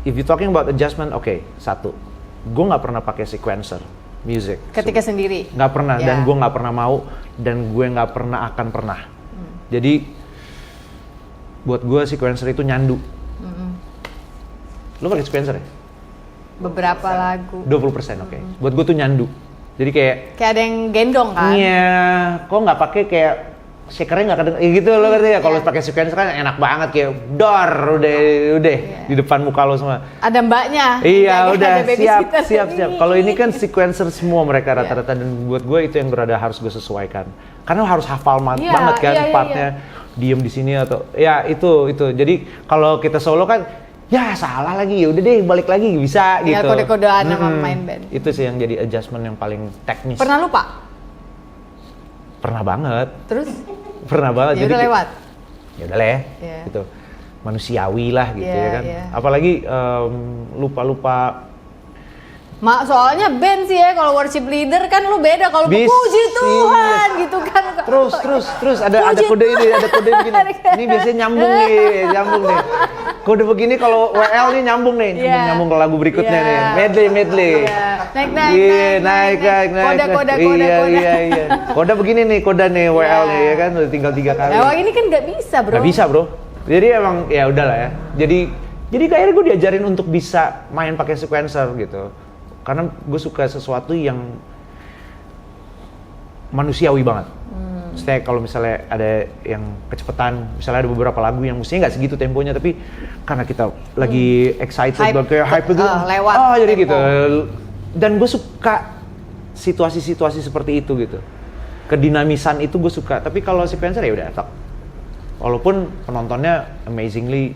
if you talking about adjustment, satu. Gue nggak pernah pakai sequencer music ketika sendiri, nggak pernah. Dan gue nggak pernah mau, dan gue nggak akan pernah. Jadi buat gue sequencer itu nyandu. Lo pakai sequencer ya? Beberapa lagu 20%. Buat gue tuh nyandu. Jadi kayak ada yang gendong kan? Iya, kok nggak pakai kayak shakernya nggak kedengeran gitu lo ngerti ya? Kalau pakai sequencer kan enak banget kayak udah di depan muka lo semua. Ada mbaknya. Iya, udah siap. Kalau ini kan sequencer semua mereka rata-rata, dan buat gue itu yang harus gue sesuaikan. Karena harus hafal banget kan partnya. Diem di sini atau itu. Jadi kalau kita solo kan salah lagi, ya udah deh balik lagi bisa gitu. Kode-kodean sama main band. Itu sih yang jadi adjustment yang paling teknis. Pernah lupa? Pernah banget. Terus? Pernah banget. Ya udah lewat. Ya udah lah gitu. Manusiawi lah gitu ya kan. Apalagi lupa. Soalnya band sih ya, kalau worship leader kan lu beda, kalau puji Tuhan gitu kan. Terus ada kode begini. Ini biasanya nyambung nih. Kode begini kalau WL nih nyambung nih, nyambung ke lagu berikutnya nih. Medley. Naik. Kode. Iya. Kode begini nih, kode nih WL nih ya kan, udah tinggal 3 kali. Nah, ini kan nggak bisa, bro. Nggak bisa, bro. Jadi emang ya udahlah ya. Jadi kayaknya gue diajarin untuk bisa main pakai sequencer gitu. Karena gue suka sesuatu yang manusiawi banget. Maksudnya kalau misalnya ada yang kecepatan, misalnya ada beberapa lagu yang mestinya nggak segitu temponya, tapi karena kita lagi excited, kayak hype gitu, lewat jadi tempo. gitu. Dan gue suka situasi-situasi seperti itu gitu. Kedinamisan itu gue suka, tapi kalau sequencer ya udah tok. Walaupun penontonnya amazingly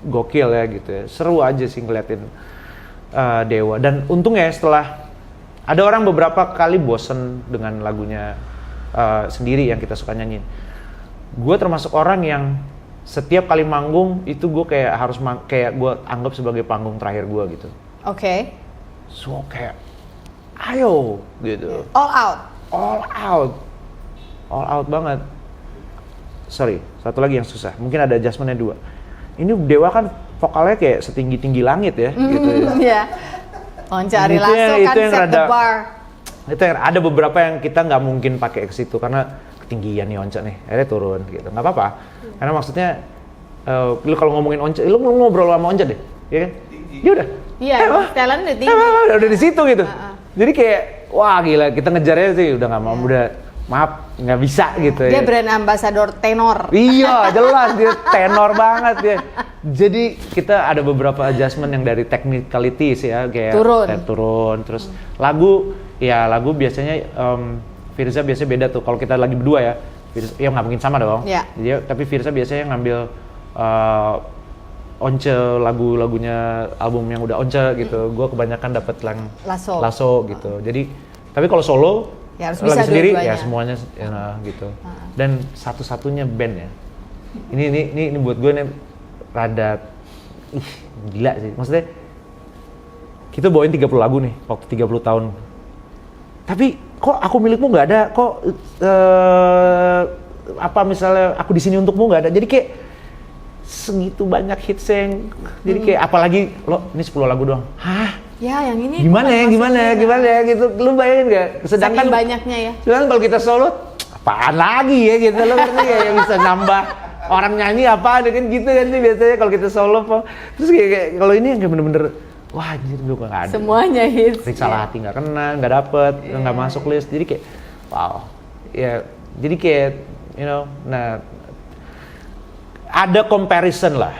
gokil ya gitu ya, seru aja sih ngeliatin Dewa. Dan untungnya setelah ada orang beberapa kali bosen dengan lagunya sendiri yang kita suka nyanyiin. Gue termasuk orang yang setiap kali manggung itu gue kayak harus kayak gue anggap sebagai panggung terakhir gue gitu. Oke. So kayak ayo gitu. All out Banget. Sorry, satu lagi yang susah. Mungkin ada adjustmentnya 2. Ini Dewa kan vokalnya kayak setinggi-tinggi langit ya gitu ya. Iya. Once Ari Itu Lasso kan yang set the rada- bar. Itu yang ada beberapa yang kita nggak mungkin pakai ke situ karena ketinggian nih Once nih, akhirnya turun gitu. Nggak apa-apa, karena maksudnya lu kalau ngomongin Once, lu ngobrol sama Once deh, ya kan? Dia udah, Iya, talent udah tinggi. udah di situ gitu. Jadi kayak, wah gila, kita ngejarnya sih udah nggak mau, udah maaf nggak bisa gitu Dia ya. brand ambassador tenor. Iya, jelas dia tenor banget ya. Jadi kita ada beberapa adjustment yang dari technicalities ya, kayak turun. Terus lagu biasanya Firza biasanya beda tuh. Kalau kita lagi berdua ya, Firza, ya nggak mungkin sama dong. Iya. Tapi Firza biasanya ngambil Once, lagu-lagunya album yang udah Once gitu. Gue kebanyakan dapet Lasso gitu. Jadi, tapi kalau solo Ya, harus lagi bisa sendiri dua-duanya. ya semuanya gitu. Dan satu-satunya band ya. Ini buat gue nih rada gila sih. Maksudnya kita bawain 30 lagu nih waktu 30 tahun. Tapi kok aku milikmu nggak ada, kok apa misalnya aku di sini untukmu nggak ada. Jadi kayak segitu banyak hits yang jadi kayak apalagi lo ini 10 lagu doang. Hah? Ya, yang ini Gimana ya gitu. Lu bayangin nggak? Sedangkan saking banyaknya ya. Sedangkan kalau kita solo apaan lagi ya gitu, lo ngerti ya, yang bisa nambah orang nyanyi apa kan gitu kan sih biasanya kalau kita solo. Terus kayak kalau ini yang kayak bener-bener wah anjir gue nggak ada. Semuanya hits. Periksa hati nggak kena, nggak dapet, nggak masuk list. Jadi kayak wow. Ya, jadi kayak nah ada comparison lah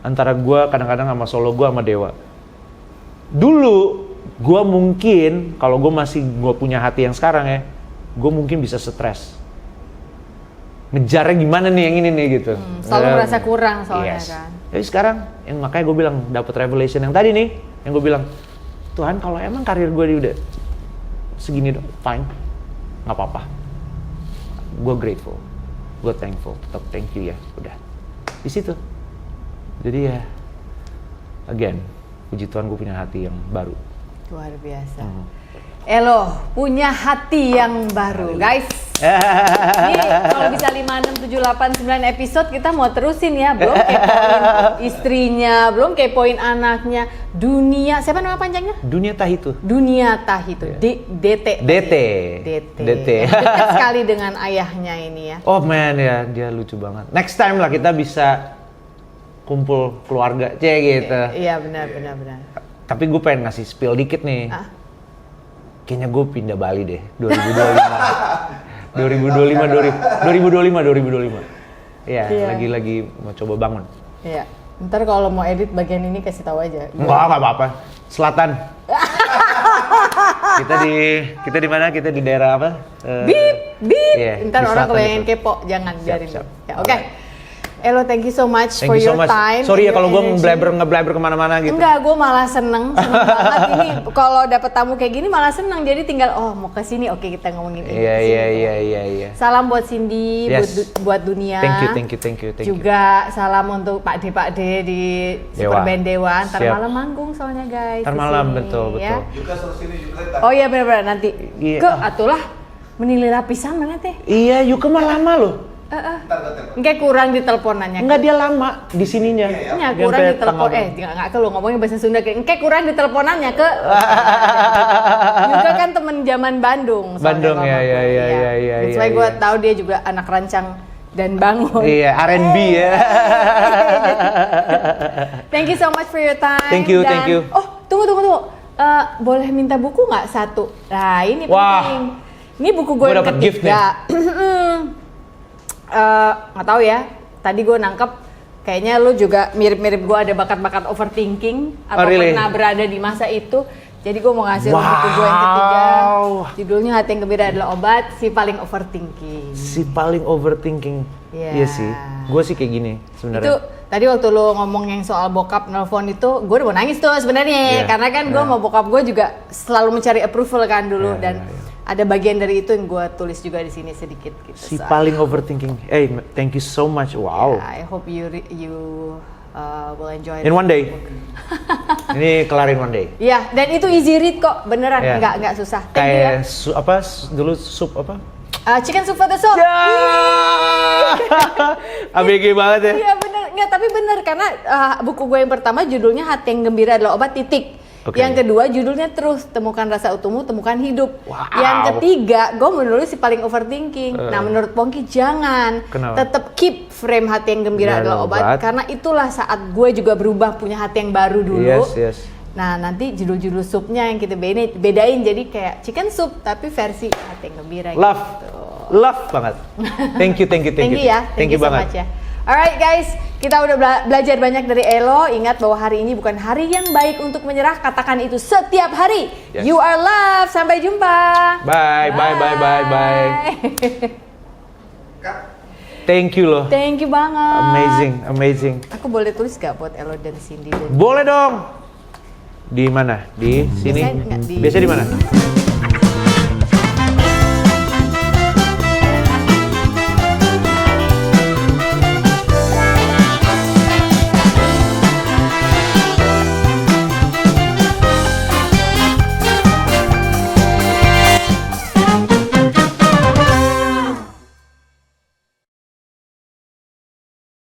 antara gue kadang-kadang sama solo gue sama Dewa. Dulu gue mungkin kalau gue punya hati yang sekarang ya, gue mungkin bisa stres. Ngejarnya gimana nih yang ini nih gitu. Selalu merasa kurang soalnya kan. Jadi sekarang yang makanya gue bilang dapat revelation yang tadi nih, yang gue bilang Tuhan kalau emang karir gue udah segini dong, fine, nggak apa-apa. Gue grateful, gue thankful, tetap thank you ya, udah di situ. Jadi ya, again, puji Tuhan gue punya hati yang baru. Luar biasa. Elo punya hati yang baru, guys. Ini kalau bisa 5, 6, 7, 8, 9 episode kita mau terusin ya. Belum kepoin istrinya, belum kepoin anaknya. Dunia, siapa nama panjangnya? Dunia Tahitu. Dunia Tahitu. DT. Dekat sekali dengan ayahnya ini ya. Oh man ya, dia lucu banget. Next time lah kita bisa kumpul keluarga, gitu. Iya benar. Tapi gue pengen ngasih spill dikit nih. Kayaknya gue pindah Bali deh, 2025. 2025. Iya, lagi mau coba bangun. Iya. Ntar kalau mau edit bagian ini kasih tahu aja. Enggak apa-apa. Selatan. kita di mana? Kita di daerah apa? Bip. Yeah, Ntar di orang selatan kalau yang itu. kepo jangan biarin. Siap. Ya, oke. Elo, thank you so much Thank for you so your much. time. Sorry ya and kalau your gue energy. ngebleber kemana-mana gitu. Enggak, gue malah seneng banget ini. Kalau dapet tamu kayak gini malah seneng. Jadi tinggal mau ke sini, oke kita ngomongin ini. Iya. Salam buat Cindy, Yes. buat dunia. Thank you. Juga salam untuk Pak D di Dewa. Superband Dewa. Ntar Siap. malam manggung soalnya guys. Ntar di malam, sini, betul. Juga suruh sini juga. Oh iya benar nanti. Iya. Ke atulah menilai lapisan mana teh? Iya, Yuka mah lama loh. Enggak kurang di teleponannya. Enggak, dia lama di sininya. Nya kurang di telepon enggak ke lu ngomongin bahasa Sunda kayak engke kurang di teleponannya ke juga kan temen zaman Bandung soalnya Bandung, kalau ya. That's why gue tahu dia juga anak rancang dan bangun. Iya, R&B ya. Thank you so much for your time. Thank you, thank you. Oh, tunggu. Boleh minta buku nggak satu? Nah, ini Wah. penting. Ini buku gue Gua yang dapet gift ketiga. Nggak tahu ya. Tadi gue nangkep kayaknya lu juga mirip-mirip gue ada bakat-bakat overthinking. Apa really? pernah berada di masa itu? Jadi gue mau ngasih lu buku gue yang ketiga. Judulnya Hati yang Gembira Adalah Obat, Si Paling Overthinking. Si paling overthinking. Iya. Iya sih. Gue sih kayak gini Itu sebenarnya. tadi waktu lu ngomong yang soal bokap nelfon itu, gue udah mau nangis tuh sebenarnya. Iya, Karena kan gue iya. mau bokap gue juga selalu mencari approval kan dulu Iya, dan iya, iya. ada bagian dari itu yang gue tulis juga di sini sedikit gitu. Si So, paling overthinking. Thank you so much. Wow. I hope you will enjoy In the one day. book. Ini kelarin one day. Iya, dan itu easy read kok, beneran Iya. nggak susah. Thank you ya. Kayak dulu sup apa? Chicken soup for the soul. Ya. ABG banget ya. Iya bener, nggak tapi bener karena buku gue yang pertama judulnya Hati yang Gembira Adalah Obat titik. Oke. Yang kedua judulnya Terus Temukan Rasa Utuhmu, Temukan Hidup. Wow. Yang ketiga gue menulis Si Paling Overthinking. Nah menurut Pongki jangan, Kenapa? tetap keep frame Hati yang Gembira Gembira Adalah Obat Obat. karena itulah saat gue juga berubah punya hati yang baru dulu. Yes. Nah nanti judul-judul supnya yang kita bedain jadi kayak chicken soup tapi versi Hati yang Gembira. Love. Gitu. Love banget. Thank you ya. Thank you so banget. much ya. Alright guys, kita udah belajar banyak dari Elo. Ingat bahwa hari ini bukan hari yang baik untuk menyerah. Katakan itu setiap hari. Yes. You are loved. Sampai jumpa. Bye. Thank you loh. Thank you banget. Amazing. Aku boleh tulis gak buat Elo dan Cindy? Boleh dong. Di mana? Di sini. Biasanya nggak di- Biasa di mana?